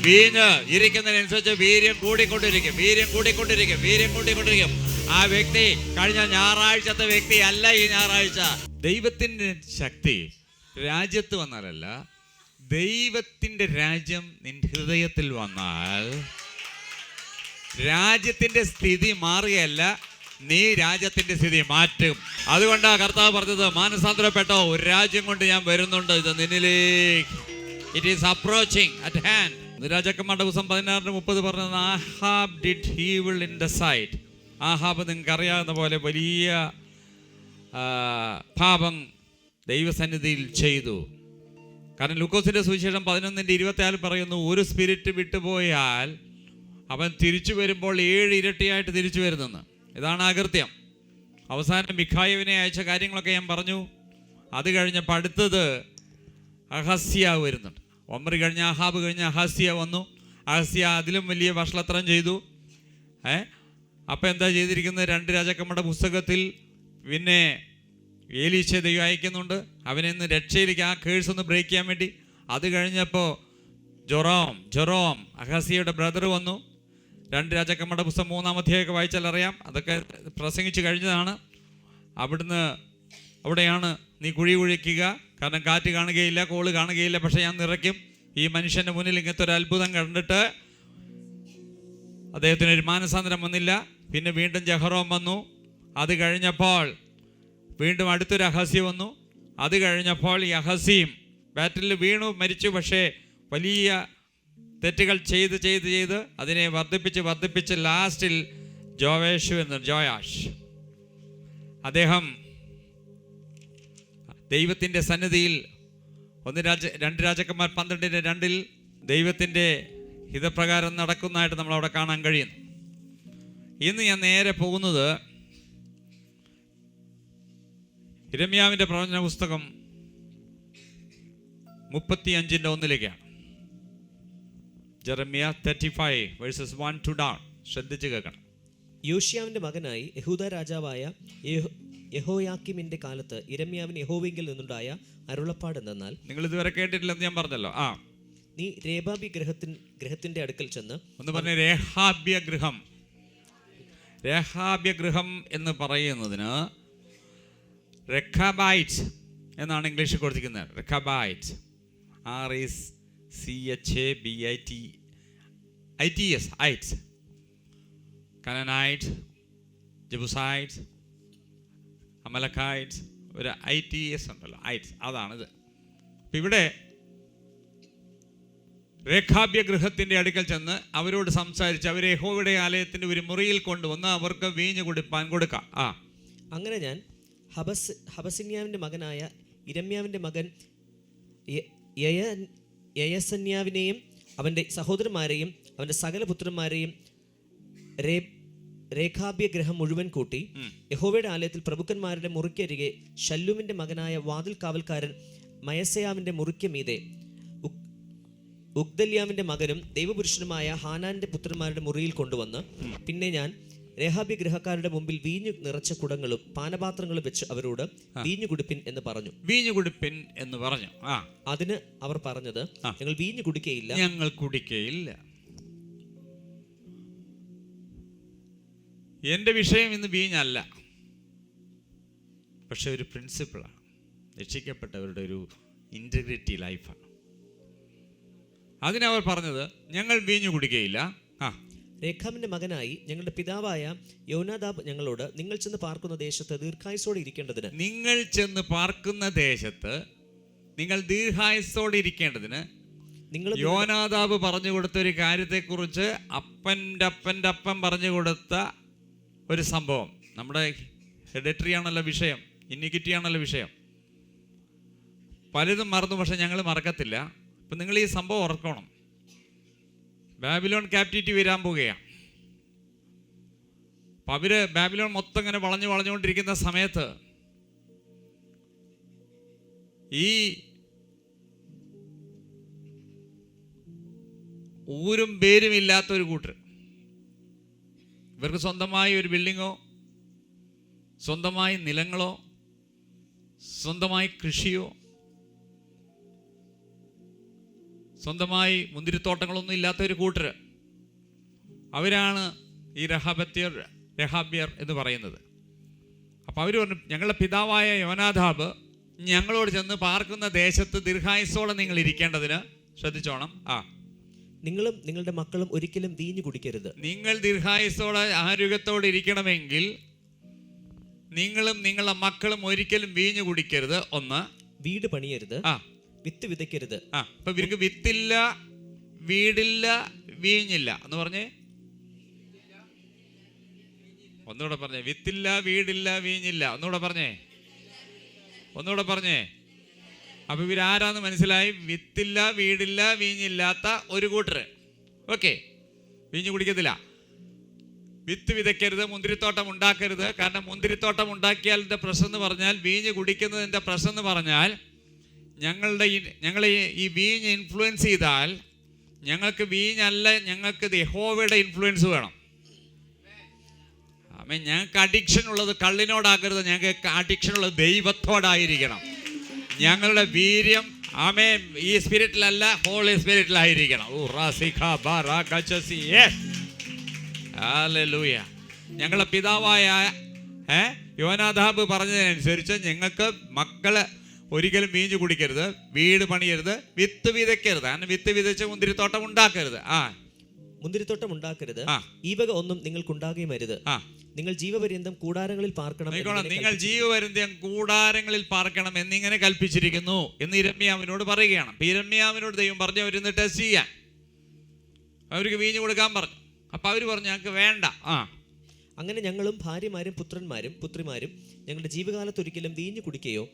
വീഞ്ഞ് ഇരിക്കുന്നതിനനുസരിച്ച് വീര്യം കൂടിക്കൊണ്ടിരിക്കും. ആ വ്യക്തി കഴിഞ്ഞ ഞായറാഴ്ചത്തെ വ്യക്തി അല്ല ഈ ഞായറാഴ്ച. ദൈവത്തിന്റെ ശക്തി രാജ്യത്ത് വന്നാലല്ല, ദൈവത്തിന്റെ രാജ്യം നിന്റെ ഹൃദയത്തിൽ വന്നാൽ രാജ്യത്തിന്റെ സ്ഥിതി മാറുകയല്ല, നീ രാജ്യത്തിന്റെ സ്ഥിതി മാറ്റും. അതുകൊണ്ടാണ് കർത്താവ് പറഞ്ഞത്, മാനസാന്തരപ്പെട്ടോ, ഒരു രാജ്യം കൊണ്ട് ഞാൻ വരുന്നുണ്ട്, ഇത് നിന്നിലേക്ക്. It is approaching at hand. രാജാക്കന്മാരുടെ പുസ്തകം 16:30 പറഞ്ഞത് Ahab did evil in the sight. Ahab നിങ്ങൾക്ക് അറിയാവുന്ന പോലെ വലിയ പാപം ദൈവസന്നിധിയിൽ ചെയ്തു. കാരണം ലൂക്കോസിന്റെ സുവിശേഷം 11:26 പറയുന്നു, ഒരു സ്പിരിറ്റ് വിട്ടുപോയാൽ അവൻ തിരിച്ചു വരുമ്പോൾ 7 ഇരട്ടിയായിട്ട് തിരിച്ചു വരുന്നെന്ന്. ഇതാണ് അകൃത്യം. അവസാനം മിഖായേവിനെ അയച്ച കാര്യങ്ങളൊക്കെ ഞാൻ പറഞ്ഞു. അത് കഴിഞ്ഞപ്പോൾ അടുത്തത് അഹസ്യാവ് വരുന്നുണ്ട്. ഒമ്രി കഴിഞ്ഞ ആഹാബ് കഴിഞ്ഞ അഹസ്യ വന്നു. അഹസ്യ അതിലും വലിയ വഷളത്രം ചെയ്തു. അപ്പം എന്താ ചെയ്തിരിക്കുന്നത്? 2 രാജാക്കന്മാരുടെ പുസ്തകത്തിൽ പിന്നെ ഏലീശയെ ദൈവം അയക്കുന്നുണ്ട് അവനെ ഇന്ന് രക്ഷയിലേക്ക്, ആ കേഴ്സ് ഒന്ന് ബ്രേക്ക് ചെയ്യാൻ വേണ്ടി. അത് കഴിഞ്ഞപ്പോൾ ജൊറോം അഹസ്യയുടെ ബ്രദർ വന്നു. 2 രാജാക്കന്മാരുടെ പുസ്തകം 3-ാം അധ്യായമൊക്കെ വായിച്ചാൽ അറിയാം. അതൊക്കെ പ്രസംഗിച്ച് കഴിഞ്ഞതാണ്. അവിടെയാണ് നീ കുഴി കുഴിക്കുക, കാരണം കാറ്റ് കാണുകയില്ല, കോള് കാണുകയില്ല, പക്ഷെ ഞാൻ നിറയ്ക്കും. ഈ മനുഷ്യൻ്റെ മുന്നിൽ ഇങ്ങനത്തെ ഒരു അത്ഭുതം കണ്ടിട്ട് അദ്ദേഹത്തിനൊരു മാനസാന്തരം വന്നില്ല. പിന്നെ വീണ്ടും ജഹറോം വന്നു. അത് കഴിഞ്ഞപ്പോൾ വീണ്ടും അടുത്തൊരു അഹസ്യ വന്നു. അത് കഴിഞ്ഞപ്പോൾ ഈ അഹസ്യം ബാറ്റിൽ വീണു, മരിച്ചു. പക്ഷേ വലിയ തെറ്റുകൾ ചെയ്ത് അതിനെ വർദ്ധിപ്പിച്ച് ലാസ്റ്റിൽ ജോയാഷ് അദ്ദേഹം ദൈവത്തിൻ്റെ സന്നിധിയിൽ 2 രാജാക്കന്മാർ 12:2 ദൈവത്തിൻ്റെ ഹിതപ്രകാരം നടക്കുന്നതായിട്ട് നമ്മളവിടെ കാണാൻ കഴിയുന്നു. ഇന്ന് ഞാൻ നേരെ പോകുന്നത് യിരെമ്യാവിൻ്റെ പ്രവചന പുസ്തകം 35:1 ജെറമ്യ 35:1-down. ശ്രദ്ധിച്ച് കേൾക്കണം. യോശിയാവിന്റെ മകനായി യഹൂദ രാജാവായ യഹോയാക്കീമിന്റെ കാലത്ത് യിരെമ്യാവിന് യഹോവയിൽ നിന്നുണ്ടായ അരുളപ്പാട് എന്തെന്നാൽ, നിങ്ങൾ ഇതുവരെ കേട്ടിട്ടില്ലെന്ന് ഞാൻ പറഞ്ഞല്ലോ. നീ രേഹാബി ഗൃഹത്തിന്റെ അടുക്കൽ ചെന്ന് ഒന്ന് പറഞ്ഞ രേഹാബ്യ ഗൃഹം എന്ന് പറയുന്നതിന് റെഖാബൈറ്റ് എന്നാണ് ഇംഗ്ലീഷിൽ കൊടുത്തിരിക്കുന്നത്. റെഖാബൈറ്റ് RECHABITES ഐറ്റ്സ്, കനനൈറ്റ്, ജബുസൈറ്റ്, അമലക്കായിറ്റ്സ്, ഒരു ITS ഉണ്ടല്ലോ, ഐറ്റ്സ്, അതാണിത്. അപ്പം ഇവിടെ രേഖാബ്യ ഗൃഹത്തിൻ്റെ അടുക്കൽ ചെന്ന് അവരോട് സംസാരിച്ച് അവരെ യഹോവയുടെ ആലയത്തിൻ്റെ ഒരു മുറിയിൽ കൊണ്ടുവന്ന് അവർക്ക് വീഞ്ഞ് കുടിപ്പാൻ കൊടുക്കാം. അങ്ങനെ ഞാൻ ഹബസിന്യാവിൻ്റെ മകനായ യിരെമ്യാവിൻ്റെ മകൻ യയസന്യാവിനെയും അവൻ്റെ സഹോദരന്മാരെയും അവൻ്റെ സകല പുത്രന്മാരെയും രേഖാബ്യ ഗൃഹം മുഴുവൻ കൂട്ടി യഹോവയുടെ ആലയത്തിൽ പ്രഭുക്കന്മാരുടെ മുറിക്കരികെ ശല്ലൂമിൻ്റെ മകനായ വാതിൽ കാവൽക്കാരൻ മയസയാവിൻ്റെ മുറിക്ക് മീതെ ഉഗ്ദല്യാവിൻ്റെ മകനും ദൈവപുരുഷനുമായ ഹാനാന്റെ പുത്രന്മാരുടെ മുറിയിൽ കൊണ്ടുവന്ന്, പിന്നെ ഞാൻ രേഹാബ്യ ഗൃഹക്കാരുടെ മുമ്പിൽ വീഞ്ഞു നിറച്ച കുടങ്ങളും പാനപാത്രങ്ങളും വെച്ച് അവരോട് വീഞ്ഞു കുടിപ്പിൻ എന്ന് പറഞ്ഞു. അതിന് അവർ പറഞ്ഞത്, ഞങ്ങൾ വീഞ്ഞു കുടിക്കയില്ല. എൻ്റെ വിഷയം ഇന്ന് വീഞ്ഞല്ല, പക്ഷെ ഒരു പ്രിൻസിപ്പിളാണ്. രക്ഷിക്കപ്പെട്ടവരുടെ ഒരു ഇൻറ്റഗ്രിറ്റി ലൈഫാണ്. അതിനവർ പറഞ്ഞത്, ഞങ്ങൾ വീഞ്ഞു കുടിക്കയില്ല. രേഖാബിന്റെ മകനായി ഞങ്ങളുടെ പിതാവായ യോനാദാബ് ഞങ്ങളോട്, നിങ്ങൾ ചെന്ന് പാർക്കുന്ന ദേശത്ത് ദീർഘായുസോടെ ഇരിക്കേണ്ടതിന് യോനാദാബ് പറഞ്ഞു കൊടുത്ത ഒരു കാര്യത്തെക്കുറിച്ച് അപ്പൻ്റെ അപ്പം പറഞ്ഞു കൊടുത്ത ഒരു സംഭവം. നമ്മുടെ ഹെറിഡിറ്ററി ആണല്ലോ വിഷയം, ഇനിക്വിറ്റി ആണല്ലോ വിഷയം. പലതും മറന്നു, പക്ഷെ ഞങ്ങൾ മറക്കത്തില്ല. അപ്പം നിങ്ങൾ ഈ സംഭവം ഓർക്കണം. ബാബിലോൺ ക്യാപ്റ്റിവിറ്റി വരാൻ പോവുകയാണ്. അപ്പം അവര് ബാബിലോൺ മൊത്തം ഇങ്ങനെ വളഞ്ഞുകൊണ്ടിരിക്കുന്ന സമയത്ത് ഈ ഊരും പേരും ഇല്ലാത്തൊരു കൂട്ടർ, ഇവർക്ക് സ്വന്തമായി ഒരു ബിൽഡിങ്ങോ സ്വന്തമായി നിലങ്ങളോ സ്വന്തമായി കൃഷിയോ സ്വന്തമായി മുന്തിരിത്തോട്ടങ്ങളൊന്നും ഇല്ലാത്ത ഒരു കൂട്ടർ, അവരാണ് ഈ രഹാബ്യർ എന്ന് പറയുന്നത്. അപ്പം അവർ പറഞ്ഞു, ഞങ്ങളുടെ പിതാവായ യോനാദാബ് ഞങ്ങളോട് ചെന്ന് പാർക്കുന്ന ദേശത്ത് ദീർഘായുസോടെ നിങ്ങൾ ഇരിക്കേണ്ടതിന് ശ്രദ്ധിച്ചോണം. നിങ്ങളും നിങ്ങളുടെ മക്കളും ഒരിക്കലും വീഞ്ഞു കുടിക്കരുത്. നിങ്ങൾ ദീർഘായുസോടെ ആരോഗ്യത്തോടെ ഇരിക്കണമെങ്കിൽ നിങ്ങളും നിങ്ങളുടെ മക്കളും ഒരിക്കലും വീഞ്ഞു കുടിക്കരുത്. ഒന്ന്, വീട് പണിയരുത്, വിത്ത് വിതയ്ക്കരുത്. അപ്പൊ ഇവർക്ക് വിത്തില്ല, വീടില്ല വീഞ്ഞില്ല എന്ന് പറഞ്ഞേ. ഒന്നുകൂടെ പറഞ്ഞേ. വിത്തില്ല വീടില്ല വീഞ്ഞില്ല. ഒന്നുകൂടെ പറഞ്ഞേ. അപ്പൊ ഇവരാരാന്ന് മനസ്സിലായി? വിത്തില്ല വീടില്ല വീഞ്ഞില്ലാത്ത ഒരു കൂട്ടർ. ഓക്കെ, വീഞ്ഞ് കുടിക്കത്തില്ല. വിത്ത് വിതയ്ക്കരുത്, മുന്തിരിത്തോട്ടം ഉണ്ടാക്കരുത്. കാരണം മുന്തിരിത്തോട്ടം ഉണ്ടാക്കിയാലിൻ്റെ പ്രശ്നം എന്ന് പറഞ്ഞാൽ, വീഞ്ഞ് കുടിക്കുന്നതിൻ്റെ പ്രശ്നം എന്ന് പറഞ്ഞാൽ, ഞങ്ങളെ ഈ വീഞ്ഞ് ഇൻഫ്ലുവൻസ് ചെയ്താൽ ഞങ്ങൾക്ക് വീഞ്ഞല്ല, ഞങ്ങൾക്ക് യഹോവയുടെ ഇൻഫ്ലുവൻസ് വേണം. ആമേൻ. ഞങ്ങൾക്ക് അഡിക്ഷൻ ഉള്ളത് കള്ളിനോടാകരുത്, ഞങ്ങൾക്ക് അഡിക്ഷൻ ഉള്ളത് ദൈവത്തോടായിരിക്കണം. ഞങ്ങളുടെ വീര്യം ആമേൻ ഈ സ്പിരിറ്റിലല്ല, ഹോളി സ്പിരിറ്റിലായിരിക്കണം. ഹല്ലേലൂയ. ഞങ്ങളുടെ പിതാവായ യോനാദാബ് പറഞ്ഞതിനനുസരിച്ച് ഞങ്ങൾക്ക് മക്കള് ഒരിക്കലും വീഞ്ഞു കുടിക്കരുത്, വീട് പണിയരുത്, വിത്ത് വിതയ്ക്കരുത്. കാരണം വിത്ത് വിതച്ച് മുന്തിരിത്തോട്ടം ഉണ്ടാക്കരുത്. മുന്തിരിത്തോട്ടം ഉണ്ടാക്കരുത്, ഈ വക ഒന്നും നിങ്ങൾക്കുണ്ടാകുകയും അരുത്. നിങ്ങൾ ജീവപര്യന്തം കൂടാരങ്ങളിൽ പാർക്കണം. നിങ്ങൾ ജീവപര്യന്തം കൂടാരങ്ങളിൽ പാർക്കണം എന്നിങ്ങനെ കൽപ്പിച്ചിരിക്കുന്നു എന്ന് യിരെമ്യാവിനോട് പറയുകയാണ്. യിരെമ്യാവിനോട് ദൈവം പറഞ്ഞു അവരൊന്ന് ടെസ്റ്റ് ചെയ്യാൻ, അവർക്ക് വീഞ്ഞു കൊടുക്കാൻ പറഞ്ഞു. അപ്പൊ അവര് പറഞ്ഞു ഞങ്ങൾക്ക് വേണ്ട. അങ്ങനെ ഞങ്ങളും ഭാര്യമാരും പുത്രന്മാരും പുത്രിമാരും ഞങ്ങളുടെ ജീവകാലത്ത് ഒരിക്കലും വീഞ്ഞു കുടിക്കുകയോ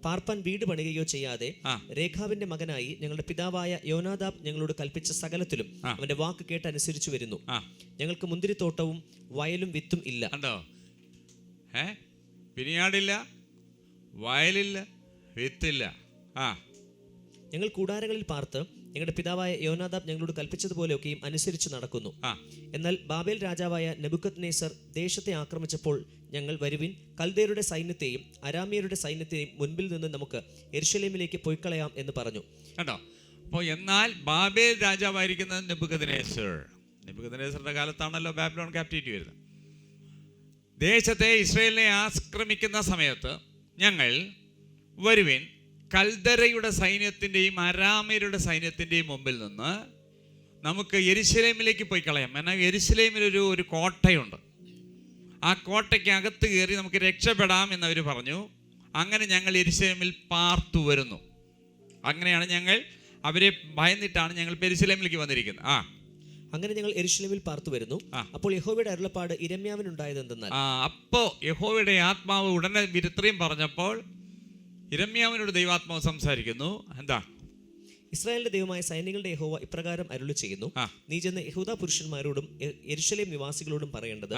പാർപ്പാൻ വീട് പണിയുകയോ ചെയ്യാതെ രേഖാവിന്റെ മകനായി ഞങ്ങളുടെ പിതാവായ യോനാദാബ് ഞങ്ങളോട് കൽപ്പിച്ച സകലത്തിലും അവന്റെ വാക്ക് കേട്ട് അനുസരിച്ചു വരുന്നു. ഞങ്ങൾക്ക് മുന്തിരിത്തോട്ടവും വയലും വിത്തും ഇല്ല. കണ്ടോ? പിരിയാടില്ല, വയലില്ല, വിത്തില്ല. ഞങ്ങൾ കൂടാരങ്ങളിൽ പാർത്ത് ഞങ്ങളുടെ പിതാവായ യോനാദാബ് ഞങ്ങളോട് കൽപ്പിച്ചതുപോലെയൊക്കെയും അനുസരിച്ച് നടക്കുന്നു. എന്നാൽ ബാബേൽ രാജാവായ നെബൂഖദ്നേസർ ദേശത്തെ ആക്രമിച്ചപ്പോൾ ഞങ്ങൾ വരുവിൻ, കൽദേരുടെ സൈന്യത്തെയും അരാമ്യരുടെ സൈന്യത്തെയും മുൻപിൽ നിന്ന് നമുക്ക് യെരൂശലേമിലേക്ക് പോയിക്കളയാം എന്ന് പറഞ്ഞു. കേട്ടോ? അപ്പോൾ എന്നാൽ ബാബേൽ രാജാവായിരിക്കുന്നത് നെബൂഖദ്നേസറിന്റെ കാലത്താണല്ലോ ബാബിലോൺ ക്യാപ്റ്റിവിറ്റി വരുന്നത്. ദേശത്തെ ഇസ്രായേലിനെ ആക്രമിക്കുന്ന സമയത്ത് ഞങ്ങൾ വരുവിൻ, കൽദരയുടെ സൈന്യത്തിൻ്റെയും അരാമ്യരുടെ സൈന്യത്തിൻ്റെയും മുമ്പിൽ നിന്ന് നമുക്ക് യെരൂശലേമിലേക്ക് പോയി കളയാം. എന്നാൽ യെരൂശലേമിലൊരു കോട്ടയുണ്ട്, ആ കോട്ടയ്ക്ക് അകത്ത് കയറി നമുക്ക് രക്ഷപ്പെടാം എന്നവർ പറഞ്ഞു. അങ്ങനെ ഞങ്ങൾ യെരൂശലേമിൽ പാർത്തു വരുന്നു. അങ്ങനെയാണ് ഞങ്ങൾ അവരെ ഭയന്നിട്ടാണ് ഞങ്ങൾ യെരൂശലേമിലേക്ക് വന്നിരിക്കുന്നത്. അങ്ങനെ ഞങ്ങൾ യെരൂശലേമിൽ പാർത്തു വരുന്നു. അപ്പോൾ യഹോവയുടെ അരുളപ്പാട് യിരെമ്യാവിനുണ്ടായത് എന്തെന്നാൽ, അപ്പോൾ യഹോവയുടെ ആത്മാവ് ഉടനെ ഇത്രയും പറഞ്ഞപ്പോൾ യിരെമ്യാവിനോട് ദൈവാത്മാവ് സംസാരിക്കുന്നു. എന്താ? ഇസ്രായേലിന്റെ ദൈവമായ സൈന്യങ്ങളുടെ യഹോവ ഇപ്രകാരം അരുളി ചെയ്യുന്നു, നീ ചെന്ന് യഹൂദാ പുരുഷന്മാരോടും യെരൂശലേം നിവാസികളോടും പറയേണ്ടത്,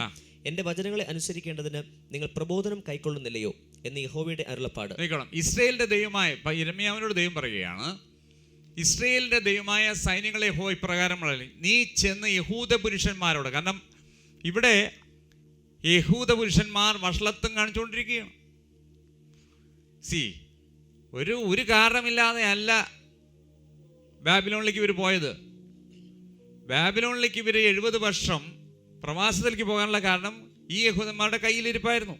എന്റെ വചനങ്ങളെ അനുസരിക്കേണ്ടതിന് നിങ്ങൾ പ്രബോധനം കൈക്കൊള്ളുന്നില്ലയോ എന്ന് യഹോവയുടെ അരുളപ്പാട്. ഇസ്രായേലിന്റെ ദൈവമായ യിരെമ്യാവിനോട് ദൈവം പറയുകയാണ്, ഇസ്രായേലിന്റെ ദൈവമായ സൈന്യങ്ങളെ യഹോവ ഇപ്രകാരം നീ ചെന്ന് യഹൂദ പുരുഷന്മാരോട്. കാരണം ഇവിടെ യഹൂദ പുരുഷന്മാർ വഷളത്വം കാണിച്ചുകൊണ്ടിരിക്കുകയാണ്. ഒരു കാരണമില്ലാതെ അല്ല ബാബിലോണിലേക്ക് ഇവർ പോയത്. ബാബിലോണിലേക്ക് ഇവർ 70 വർഷം പ്രവാസത്തിലേക്ക് പോകാനുള്ള കാരണം ഈ യഹൂദന്മാരുടെ കയ്യിലിരിപ്പായിരുന്നു.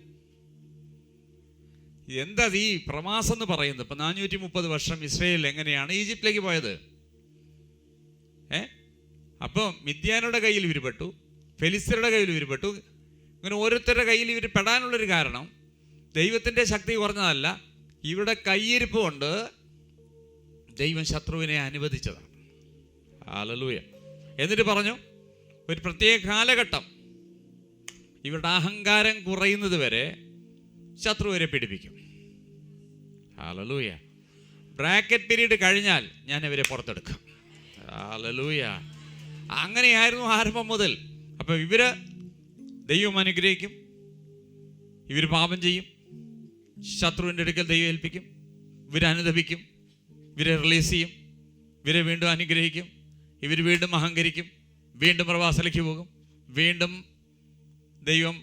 എന്താ ഈ പ്രവാസം എന്ന് പറയുന്നത്? ഇപ്പം 430 വർഷം ഇസ്രായേൽ എങ്ങനെയാണ് ഈജിപ്തിലേക്ക് പോയത്? അപ്പോൾ മിദ്യാനയുടെ കയ്യിൽ ഇവർ പെട്ടു, ഫെലിസ്ത്യരുടെ കയ്യിൽ ഇവർ പെട്ടു. ഇങ്ങനെ ഓരോരുത്തരുടെ കയ്യിൽ ഇവർ പെടാനുള്ളൊരു കാരണം ദൈവത്തിൻ്റെ ശക്തി കുറഞ്ഞതല്ല, ഇവിടെ കയ്യിരിപ്പ് കൊണ്ട് ദൈവം ശത്രുവിനെ അനുവദിച്ചതാണ്. ഹല്ലേലൂയ. എന്നിട്ട് പറഞ്ഞു, ഒരു പ്രത്യേക കാലഘട്ടം ഇവരുടെ അഹങ്കാരം കുറയുന്നത് വരെ ശത്രുവിനെ പീഡിപ്പിക്കും. ഹല്ലേലൂയ. ബ്രാക്കറ്റ് പീരീഡ് കഴിഞ്ഞാൽ ഞാൻ ഇവരെ പുറത്തെടുക്കും. ഹല്ലേലൂയ. അങ്ങനെയായിരുന്നു ആരംഭം മുതൽ. അപ്പം ഇവര് ദൈവം അനുഗ്രഹിക്കും, ഇവർ പാപം ചെയ്യും, ശത്രുവിൻ്റെ അടുക്കൽ ദൈവം ഏൽപ്പിക്കും, ഇവരനുദപിക്കും, ഇവരെ റിലീസ് ചെയ്യും, ഇവരെ വീണ്ടും അനുഗ്രഹിക്കും, ഇവർ വീണ്ടും അഹങ്കരിക്കും, വീണ്ടും പ്രവാസത്തിലേക്ക് പോകും, വീണ്ടും ദൈവം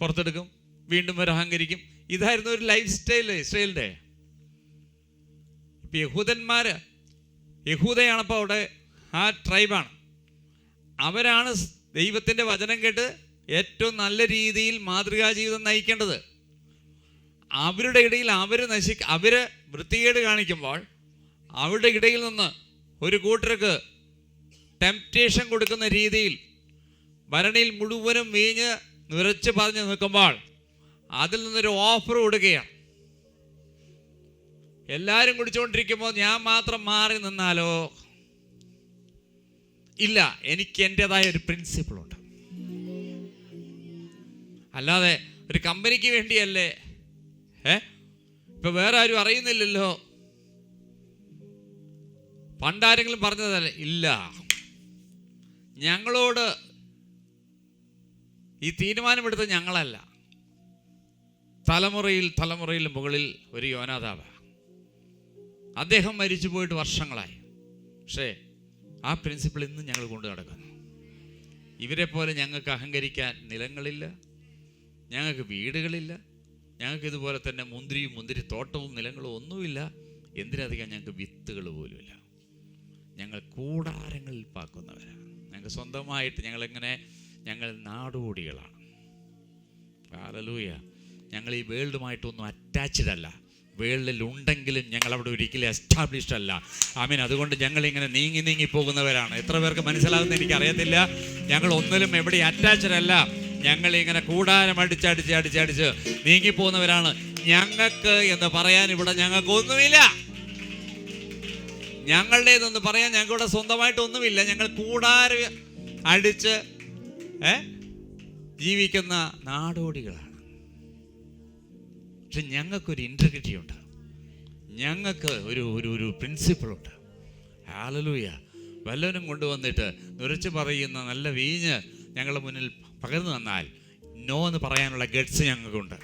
പുറത്തെടുക്കും, വീണ്ടും ഇവർ അഹങ്കരിക്കും. ഇതായിരുന്നു ഒരു ലൈഫ് സ്റ്റൈല് ഇസ്രായേലിൻ്റെ. ഇപ്പം യഹൂദയാണപ്പോൾ അവിടെ ആ ട്രൈബാണ്. അവരാണ് ദൈവത്തിൻ്റെ വചനം കേട്ട് ഏറ്റവും നല്ല രീതിയിൽ മാതൃകാ ജീവിതം നയിക്കേണ്ടത്. അവരുടെ ഇടയിൽ അവർ വൃത്തികേട് കാണിക്കുമ്പോൾ അവരുടെ ഇടയിൽ നിന്ന് ഒരു കൂട്ടർക്ക് ടെംപ്റ്റേഷൻ കൊടുക്കുന്ന രീതിയിൽ ഭരണിയിൽ മുഴുവനും വീഞ്ഞ് നിറച്ച് പറഞ്ഞ് നിൽക്കുമ്പോൾ അതിൽ നിന്നൊരു ഓഫർ കൊടുക്കുകയാണ്. എല്ലാവരും കുടിച്ചുകൊണ്ടിരിക്കുമ്പോൾ ഞാൻ മാത്രം മാറി നിന്നാലോ? ഇല്ല, എനിക്ക് എൻ്റെതായ ഒരു പ്രിൻസിപ്പിളുണ്ട്. അല്ലാതെ ഒരു കമ്പനിക്ക് വേണ്ടിയല്ലേ. ഇപ്പൊ വേറെ ആരും അറിയുന്നില്ലല്ലോ. പണ്ടാരെങ്കിലും പറഞ്ഞതല്ലേ? ഇല്ല, ഞങ്ങളോട് ഈ തീരുമാനമെടുത്ത ഞങ്ങളല്ല, തലമുറയിൽ മുകളിൽ ഒരു യോനാദാബ്. അദ്ദേഹം മരിച്ചു പോയിട്ട് വർഷങ്ങളായി. പക്ഷേ ആ പ്രിൻസിപ്പിൾ ഇന്നും ഞങ്ങൾ കൊണ്ടു നടക്കുന്നു. ഇവരെ പോലെ ഞങ്ങൾക്ക് അഹങ്കരിക്കാൻ നിലങ്ങളില്ല, ഞങ്ങൾക്ക് വീടുകളില്ല, ഞങ്ങൾക്ക് ഇതുപോലെ തന്നെ മുന്തിരിത്തോട്ടവും നിലങ്ങളും ഒന്നുമില്ല. എന്തിനധികം ഞങ്ങൾക്ക് വിത്തുകൾ പോലുമില്ല. ഞങ്ങൾ കൂടാരങ്ങളിൽ പാക്കുന്നവരാണ്. ഞങ്ങൾക്ക് സ്വന്തമായിട്ട് ഞങ്ങൾ നാടോടികളാണ്. ഹല്ലേലൂയ. ഞങ്ങൾ ഈ വേൾഡുമായിട്ടൊന്നും അറ്റാച്ച്ഡ് അല്ല. വേൾഡിൽ ഉണ്ടെങ്കിലും ഞങ്ങൾ അവിടെ ഒരിക്കലും എസ്റ്റാബ്ലിഷ്ഡ് അല്ല. ആമീൻ. അതുകൊണ്ട് ഞങ്ങളിങ്ങനെ നീങ്ങി പോകുന്നവരാണ്. എത്ര പേർക്ക് മനസ്സിലാകുന്ന എനിക്കറിയത്തില്ല. ഞങ്ങൾ ഒന്നിലും എവിടെ അറ്റാച്ച്ഡ് അല്ല. ഞങ്ങളിങ്ങനെ കൂടാരം അടിച്ച് നീങ്ങിപ്പോകുന്നവരാണ്. ഞങ്ങൾക്ക് എന്ന് പറയാൻ ഇവിടെ ഞങ്ങൾക്കൊന്നുമില്ല. ഞങ്ങളുടേതെന്ന് പറയാൻ ഞങ്ങൾക്കിവിടെ സ്വന്തമായിട്ടൊന്നുമില്ല. ഞങ്ങൾ കൂടാരം അടിച്ച് ജീവിക്കുന്ന നാടോടികളാണ്. പക്ഷെ ഞങ്ങൾക്കൊരു ഇൻറ്റഗ്രിറ്റി ഉണ്ട്, ഞങ്ങൾക്ക് ഒരു പ്രിൻസിപ്പിളുണ്ട്. ഹല്ലേലൂയ. വല്ലവനും കൊണ്ടുവന്നിട്ട് നുരച്ച് പറയുന്ന നല്ല വീഞ്ഞ് ഞങ്ങളുടെ മുന്നിൽ പകർന്നു തന്നാൽ നോ എന്ന് പറയാനുള്ള ഗട്ട്സ് ഞങ്ങൾക്കുണ്ട്.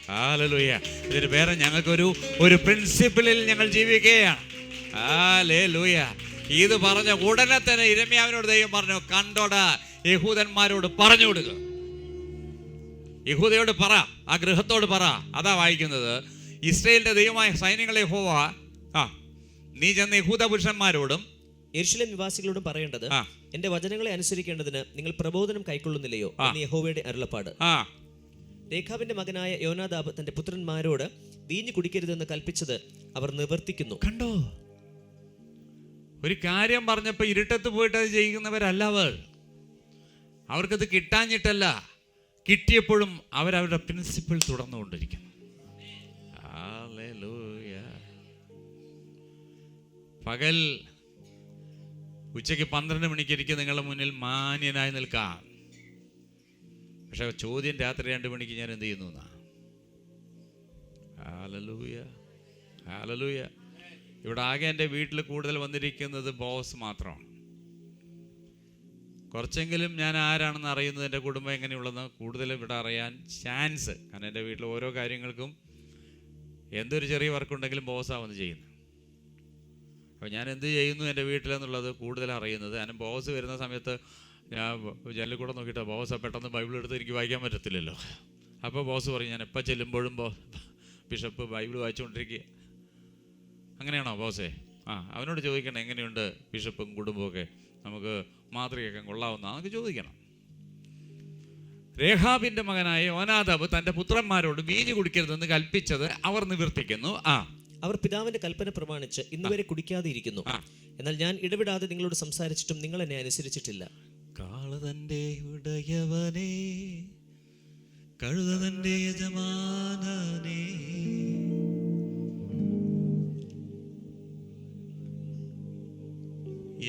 ഹല്ലേലൂയ. ഇതിന് വേറെ ഞങ്ങൾക്കൊരു പ്രിൻസിപ്പിളിൽ ഞങ്ങൾ ജീവിക്കുകയാണ്. ഹല്ലേലൂയ. ഇത് പറഞ്ഞ ഉടനെ തന്നെ യിരെമ്യാവിനോട് ദൈവം പറഞ്ഞു, കണ്ടോടാ, യഹൂദന്മാരോട് പറഞ്ഞു കൊടുക്കുക. യഹൂദയോട് പറ, ആ ഗൃഹത്തോട് പറ. അതാ വായിക്കുന്നത്. ഇസ്രായേലിന്റെ ദൈവമായ സൈന്യങ്ങളെ യഹോവ, നീ ചെന്ന യഹൂദ പുരുഷന്മാരോടും യെരൂശലേം നിവാസികളോടും പറയേണ്ടത്, എന്റെ വചനങ്ങളെ അനുസരിക്കേണ്ടതിന് നിങ്ങൾ പ്രബോധനം കൈക്കൊള്ളുന്നില്ലയോ എന്ന് യഹോവയുടെ അരുളപ്പാട്. രേഖാബിന്റെ മകനായ യോനാദാബ് തന്റെ പുത്രന്മാരോട് വീഞ്ഞു കുടിക്കരുതെന്ന് കൽപ്പിച്ചത് അവർ നിവർത്തിക്കുന്നു. കണ്ടോ? ഒരു കാര്യം പറഞ്ഞപ്പോ ഇരുട്ടത്ത് പോയിട്ട് അത് ചെയ്യുന്നവരല്ല അവർ. അവർക്കത് കിട്ടാഞ്ഞിട്ടല്ല, കിട്ടിയപ്പോഴും അവരവരുടെ പ്രിൻസിപ്പിൾ തുടർന്നുകൊണ്ടിരിക്കുന്നു. ഹല്ലേലൂയ. പകൽ ഉച്ചയ്ക്ക് 12 മണിക്ക് നിങ്ങളുടെ മുന്നിൽ മാന്യനായി നിൽക്കാം. പക്ഷെ ചോദ്യം രാത്രി 2 മണിക്ക് ഞാൻ എന്ത് ചെയ്യുന്നു എന്നാ. Hallelujah, hallelujah. ഇവിടെ ആകെ എൻ്റെ വീട്ടിൽ കൂടുതൽ വന്നിരിക്കുന്നത് ബോസ് മാത്രമാണ്. കുറച്ചെങ്കിലും ഞാൻ ആരാണെന്ന് അറിയുന്നത്, എൻ്റെ കുടുംബം എങ്ങനെയുള്ളതെന്ന് കൂടുതൽ ഇവിടെ അറിയാൻ ചാൻസ്. കാരണം എൻ്റെ വീട്ടിൽ ഓരോ കാര്യങ്ങൾക്കും എന്തൊരു ചെറിയ വർക്കുണ്ടെങ്കിലും ബോസാണ് വന്ന് ചെയ്യുന്നത്. അപ്പോൾ ഞാൻ എന്ത് ചെയ്യുന്നു എൻ്റെ വീട്ടിലെന്നുള്ളത് കൂടുതൽ അറിയുന്നത്. കാരണം ബോസ് വരുന്ന സമയത്ത് ഞാൻ ജനലിൽ കൂടെ നോക്കിയിട്ട് ബോസ് പെട്ടെന്ന് ബൈബിൾ എടുത്ത് എനിക്ക് വായിക്കാൻ പറ്റത്തില്ലല്ലോ. അപ്പോൾ ബോസ് പറയും, ഞാൻ എപ്പോൾ ചെല്ലുമ്പോഴും ബിഷപ്പ് ബൈബിൾ വായിച്ചുകൊണ്ടിരിക്കുക. അങ്ങനെയാണോ ബോസേ? അവനോട് ചോദിക്കണം, എങ്ങനെയുണ്ട് ബിഷപ്പും കുടുംബമൊക്കെ, നമുക്ക് മാതൃകയൊക്കെ കൊള്ളാവുന്ന നമുക്ക് ചോദിക്കണം. രേഖാബിന്റെ മകനായ യോനാദാബ് തന്റെ പുത്രന്മാരോട് വീഞ്ഞു കുടിക്കരുതെന്ന് കൽപ്പിച്ചത് അവർ നിവർത്തിക്കുന്നു. അവർ പിതാവിന്റെ കൽപ്പന പ്രമാണിച്ച് ഇന്നുവരെ കുടിക്കാതെ ഇരിക്കുന്നു. എന്നാൽ ഞാൻ ഇടപെടാതെ നിങ്ങളോട് സംസാരിച്ചിട്ടും നിങ്ങൾ എന്നെ അനുസരിച്ചിട്ടില്ല. കാളതന്റെ ഉടയവനേ, കഴുതന്റെ യജമാനനേ,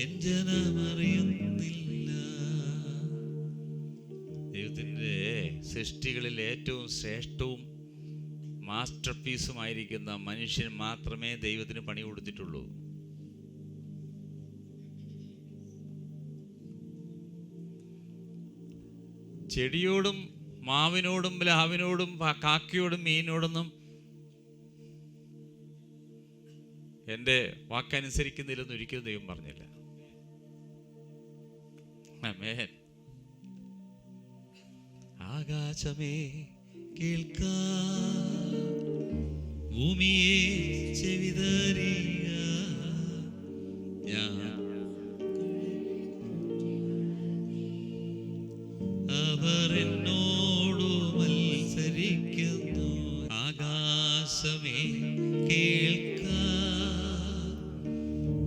എൻ ജനമറിയുന്നില്ല. ദൈവത്തിൻ്റെ സൃഷ്ടികളിൽ ഏറ്റവും ശ്രേഷ്ഠവും മാസ്റ്റർ പീസുമായിരിക്കുന്ന മനുഷ്യൻ മാത്രമേ ദൈവത്തിന് പണി കൊടുത്തിട്ടുള്ളൂ. ചെടിയോടും മാവിനോടും പ്ലാവിനോടും കാക്കയോടും മീനിനോടൊന്നും എൻ്റെ വാക്കനുസരിക്കുന്നില്ലെന്ന് ഒരിക്കലും ദൈവം പറഞ്ഞില്ല. ആമേൻ. ആകാശമേ കേൾക്കാ, ഭൂമിയെ ചെവിതറിയ, അവർ എന്നോടു മത്സരിക്കുന്നു. ആകാശമേ കേൾക്കാ,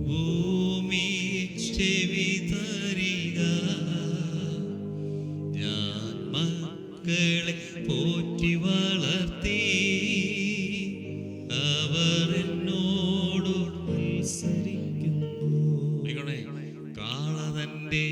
ഭൂമി ചെവിതറിക, ഞാൻ മക്കളെ പോറ്റി വളർത്തി, അവർ എന്നോട് മത്സരിക്കുന്നു. കാളതന്റെ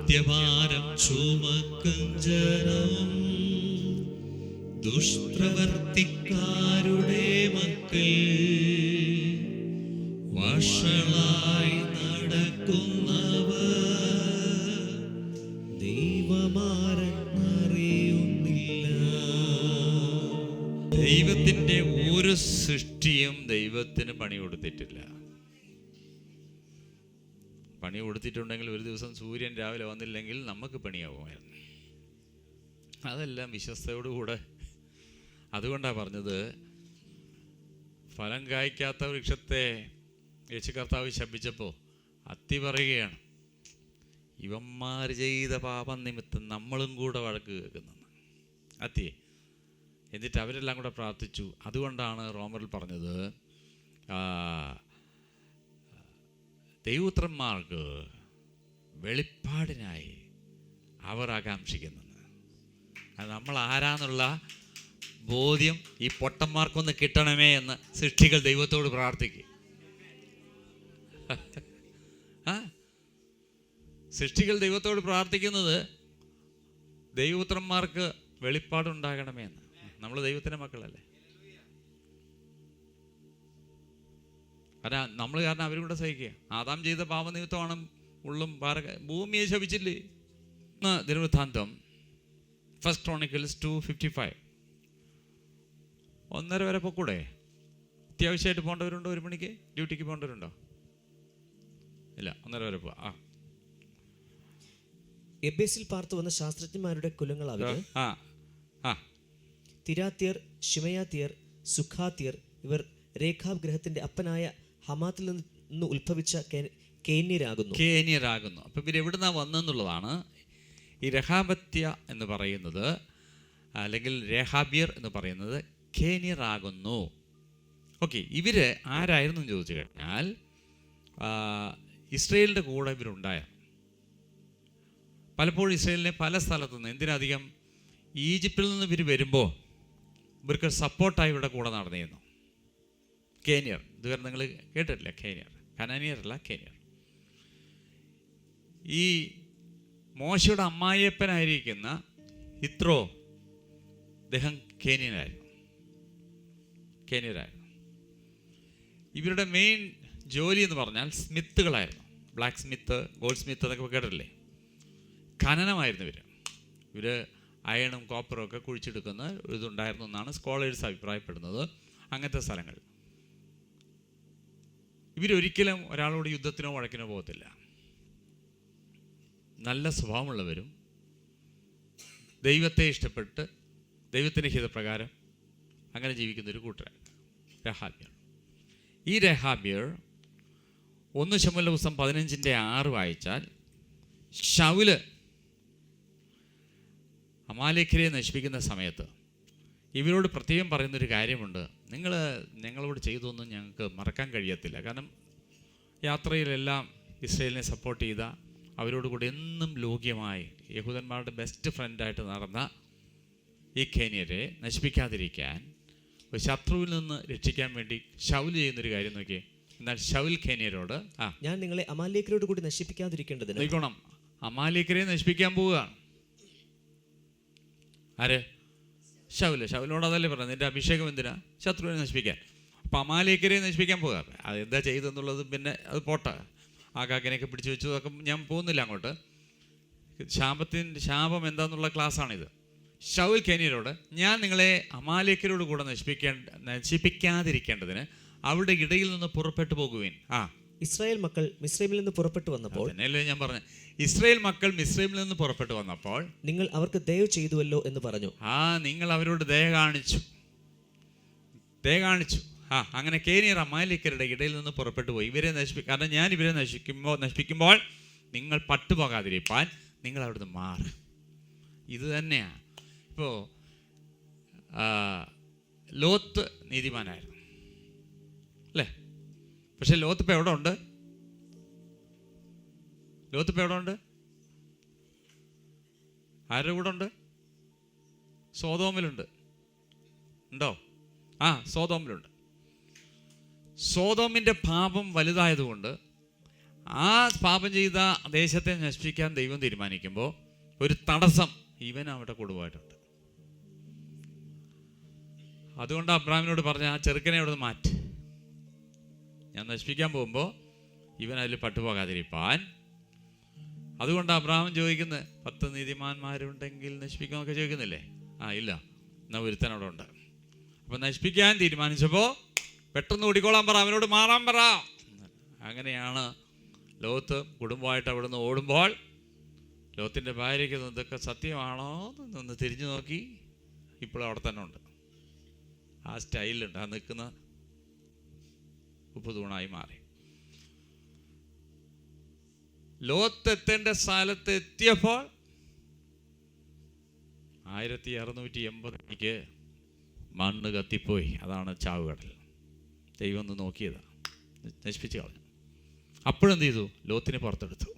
നിത്യഭാരം ചുമക്കും ജനം, ദുഷ്പ്രവർത്തിക്കാരുടെ മക്കൾ, വഷളായി നടക്കുന്നവർ ദൈവമാരെന്നറിയുന്നില്ല. ദൈവത്തിൻ്റെ ഒരു സൃഷ്ടിയും ദൈവത്തിന് പണി കൊടുത്തിട്ടില്ല. പണി കൊടുത്തിട്ടുണ്ടെങ്കിൽ ഒരു ദിവസം സൂര്യൻ രാവിലെ വന്നില്ലെങ്കിൽ നമുക്ക് പണിയാവുമായിരുന്നു. അതെല്ലാം വിശ്വസ്തയോടുകൂടെ. അതുകൊണ്ടാണ് പറഞ്ഞത്, ഫലം കായ്ക്കാത്ത വൃക്ഷത്തെ യേശു കർത്താവ് ശപിച്ചപ്പോൾ അത്തി പറയുകയാണ്, ഇവന്മാർ ചെയ്ത പാപം നിമിത്തം നമ്മളും കൂടെ വഴക്ക് കേൾക്കുന്നു അത്തിയെ. എന്നിട്ട് അവരെല്ലാം കൂടെ പ്രാർത്ഥിച്ചു. അതുകൊണ്ടാണ് റോമറിൽ പറഞ്ഞത്, ദൈവപുത്രന്മാർക്ക് വെളിപ്പാടിനായി അവർ ആകാംക്ഷിക്കുന്നത്. അത് നമ്മൾ ആരാന്നുള്ള ബോധ്യം ഈ പൊട്ടന്മാർക്കൊന്ന് കിട്ടണമേ എന്ന് സൃഷ്ടികൾ ദൈവത്തോട് പ്രാർത്ഥിക്കും. സൃഷ്ടികൾ ദൈവത്തോട് പ്രാർത്ഥിക്കുന്നത് ദൈവപുത്രന്മാർക്ക് വെളിപ്പാടുണ്ടാകണമേ എന്ന്. നമ്മൾ ദൈവത്തിൻ്റെ മക്കളല്ലേ. നമ്മൾ കാരണം അവരും കൂടെ സഹിക്കുക. ആദാം ചെയ്ത പാപനിമിത്തമാണ് ഉള്ളും ഭൂമിയെ ശപിച്ചില്ലേ. ദിനവൃത്താന്തം 1 Chronicles 2:55. 1:30 വരെ പൊക്കൂടെ? അത്യാവശ്യമായിട്ട് പോകേണ്ടവരുണ്ടോ? 1 മണിക്ക് ഡ്യൂട്ടിക്ക് പോകേണ്ടവരുണ്ടോ? ഇല്ല, 1:30 വരെ പോവാ. എബേസിൽ പാർത്തു വന്ന ശാസ്ത്രജ്ഞന്മാരുടെ കുലങ്ങളാവിത്. തിരാത്യർ, ശിമയാത്യർ, സുഖാത്യർ. ഇവർ രേഖാബ് ഗ്രഹത്തിന്റെ അപ്പനായ ഹമാത്തിൽ നിന്ന് ഉത്ഭവിച്ച കേന്യരാകുന്നു. അപ്പം ഇവർ എവിടുന്നാ വന്നെന്നുള്ളതാണ് ഈ രഹാബത്യ എന്ന് പറയുന്നത്, അല്ലെങ്കിൽ രേഹാബ്യർ എന്ന് പറയുന്നത് കേന്യരാകുന്നു. ഓക്കെ, ഇവര് ആരായിരുന്നു എന്ന് ചോദിച്ചു കഴിഞ്ഞാൽ ഇസ്രയേലിൻ്റെ കൂടെ ഇവരുണ്ടായിരുന്നു. പലപ്പോഴും ഇസ്രയേലിനെ പല സ്ഥലത്തു നിന്ന്, എന്തിനധികം ഈജിപ്തിൽ നിന്ന് ഇവർ വരുമ്പോൾ ഇവർക്ക് സപ്പോർട്ടായി ഇവരുടെ കൂടെ നടന്നിരുന്നു. കേന്യർ, ഇതുവരെ നിങ്ങൾ കേട്ടിട്ടില്ല. കേന്യർ, കനാനിയർ, കേന്യർ. ഈ മോശയുടെ അമ്മായിയപ്പനായിരിക്കുന്ന ഇത്രോ, അദ്ദേഹം കേന്യരായിരുന്നു. ഇവരുടെ മെയിൻ ജോലി എന്ന് പറഞ്ഞാൽ സ്മിത്തുകളായിരുന്നു. ബ്ലാക്ക് സ്മിത്ത്, ഗോൾഡ് സ്മിത്ത് എന്നൊക്കെ കേട്ടിട്ടില്ലേ. ഖനനമായിരുന്നു ഇവർ അയണും കോപ്പറും ഒക്കെ കുഴിച്ചെടുക്കുന്ന ഇതുണ്ടായിരുന്നു എന്നാണ് സ്കോളേഴ്സ് അഭിപ്രായപ്പെടുന്നത്. അങ്ങനത്തെ സ്ഥലങ്ങൾ. ഇവരൊരിക്കലും ഒരാളോട് യുദ്ധത്തിനോ വഴക്കിനോ പോകത്തില്ല. നല്ല സ്വഭാവമുള്ളവരും ദൈവത്തെ ഇഷ്ടപ്പെട്ട് ദൈവത്തിൻ്റെ ഹിതപ്രകാരം അങ്ങനെ ജീവിക്കുന്നൊരു കൂട്ടരാണ് രഹാബ്യർ. ഈ രഹാബ്യർ 1 ശമൂവേൽ 15:6 വായിച്ചാൽ, ശൗല് അമാലേഖ്യരെ നശിപ്പിക്കുന്ന സമയത്ത് ഇവരോട് പ്രത്യേകം പറയുന്നൊരു കാര്യമുണ്ട്. ഞങ്ങളോട് ചെയ്തൊന്നും ഞങ്ങൾക്ക് മറക്കാൻ കഴിയത്തില്ല. കാരണം യാത്രയിലെല്ലാം ഇസ്രയേലിനെ സപ്പോർട്ട് ചെയ്ത, അവരോട് കൂടി എന്നും ലോക്യമായി യഹൂദന്മാരുടെ ബെസ്റ്റ് ഫ്രണ്ടായിട്ട് നടന്ന ഈ കേന്യരെ നശിപ്പിക്കാതിരിക്കാൻ, ഒരു ശത്രുവിൽ നിന്ന് രക്ഷിക്കാൻ വേണ്ടി ശൗൽ ചെയ്യുന്നൊരു കാര്യം നോക്കിയേ. എന്നാൽ ശൗൽ കേന്യരോട്, ഞാൻ നിങ്ങളെ അമാലേഖ്യരോട് കൂടി നശിപ്പിക്കാതിരിക്കേണ്ടതിന് നോക്കണം, അമാലേഖ്യരെ നശിപ്പിക്കാൻ പോവുകയാണ്. ആര്? ശൗലിനോട് അതല്ലേ പറഞ്ഞത്, നിന്റെ അഭിഷേകം എന്തിനാ? ശത്രുവിനെ നശിപ്പിക്കാൻ. അപ്പം അമാലേഖ്യരെ നശിപ്പിക്കാൻ പോകാറ്. അതെന്താ ചെയ്തെന്നുള്ളത് പിന്നെ അത് പോട്ടെ, ആകാക്കിനെയൊക്കെ പിടിച്ചു വെച്ചു, അതൊക്കെ ഞാൻ പോകുന്നില്ല അങ്ങോട്ട്. ശാപം എന്താന്നുള്ള ക്ലാസ്സാണിത്. ശൗൽ കേന്യരോട്, ഞാൻ നിങ്ങളെ അമാലേഖ്യരോട് കൂടെ നശിപ്പിക്കാതിരിക്കേണ്ടതിന് അവരുടെ ഇടയിൽ നിന്ന് പുറപ്പെട്ടു പോകുവിൻ. ഇസ്രായേൽ മക്കൾ മിസ്രൈമിൽ നിന്ന് പുറപ്പെട്ടു വന്നപ്പോൾ, ഞാൻ പറഞ്ഞു, ഇസ്രായേൽ മക്കൾ മിസ്രൈമിൽ നിന്ന് പുറപ്പെട്ടു വന്നപ്പോൾ നിങ്ങൾ അവർക്ക് ദയ ചെയ്തുവല്ലോ എന്ന് പറഞ്ഞു. നിങ്ങൾ അവരോട് ദയ കാണിച്ചു. അങ്ങനെ കേന്യർ അമാലേഖ്യരുടെ ഇടയിൽ നിന്ന് പുറപ്പെട്ടു പോയി. ഇവരെ കാരണം ഞാൻ ഇവരെ നശിപ്പിക്കുമ്പോൾ നിങ്ങൾ പട്ടുപോകാതിരിക്കാൻ നിങ്ങൾ അവിടുന്ന് മാറും. ഇത് തന്നെയാണ്. ഇപ്പോൾ ലോത്ത് നീതിമാനായിരുന്നു അല്ലേ? പക്ഷെ ലോത്ത് ഇപ്പം എവിടെ ഉണ്ട്? ആരുടെ കൂടെ ഉണ്ട്? സോതോമിലുണ്ട്. ഉണ്ടോ? സോതോമിലുണ്ട്. സോതോമിൻ്റെ പാപം വലുതായതുകൊണ്ട് ആ പാപം ചെയ്ത ദേശത്തെ നശിപ്പിക്കാൻ ദൈവം തീരുമാനിക്കുമ്പോൾ ഒരു തടസ്സം ഇവൻ അവിടെ കൊടുവായിട്ടുണ്ട്. അതുകൊണ്ട് അബ്രാമിനോട് പറഞ്ഞ ആ ചെറുക്കനെ അവിടെ നിന്ന് മാറ്റ്, ഞാൻ നശിപ്പിക്കാൻ പോകുമ്പോൾ ഇവൻ അതിൽ പട്ടുപോകാതിരിപ്പാൻ. അതുകൊണ്ട് അബ്രാഹം ചോദിക്കുന്നത് 10 നീതിമാന്മാരുണ്ടെങ്കിൽ നശിപ്പിക്കാമെന്നൊക്കെ ചോദിക്കുന്നില്ലേ? ഇല്ല, എന്നാൽ ഒരുത്തൻ അവിടെ ഉണ്ട്. അപ്പം നശിപ്പിക്കാൻ തീരുമാനിച്ചപ്പോൾ പെട്ടെന്ന് ഓടിക്കോളാൻ പറ, അവനോട് മാറാൻ പറ. അങ്ങനെയാണ് ലോത്ത് കുടുംബമായിട്ട് അവിടെ നിന്ന് ഓടുമ്പോൾ ലോത്തിൻ്റെ ഭാര്യയ്ക്ക് ഇതൊക്കെ സത്യമാണോ എന്നൊന്ന് തിരിഞ്ഞു നോക്കി. ഇപ്പോഴും അവിടെ തന്നെ ഉണ്ട്, ആ സ്റ്റൈലുണ്ട്, ആ നിൽക്കുന്ന ഉപ്പ് തൂണായി മാറി. ലോത്ത് എത്തേണ്ട സ്ഥലത്ത് എത്തിയപ്പോൾ 1680 മണ്ണ് കത്തിപ്പോയി. അതാണ് ചാവുകടൽ. ദൈവം ഒന്ന് നോക്കിയതാ, നശിപ്പിച്ച് കളഞ്ഞു. അപ്പോഴെന്ത് ചെയ്തു? ലോത്തിനെ പുറത്തെടുത്തു.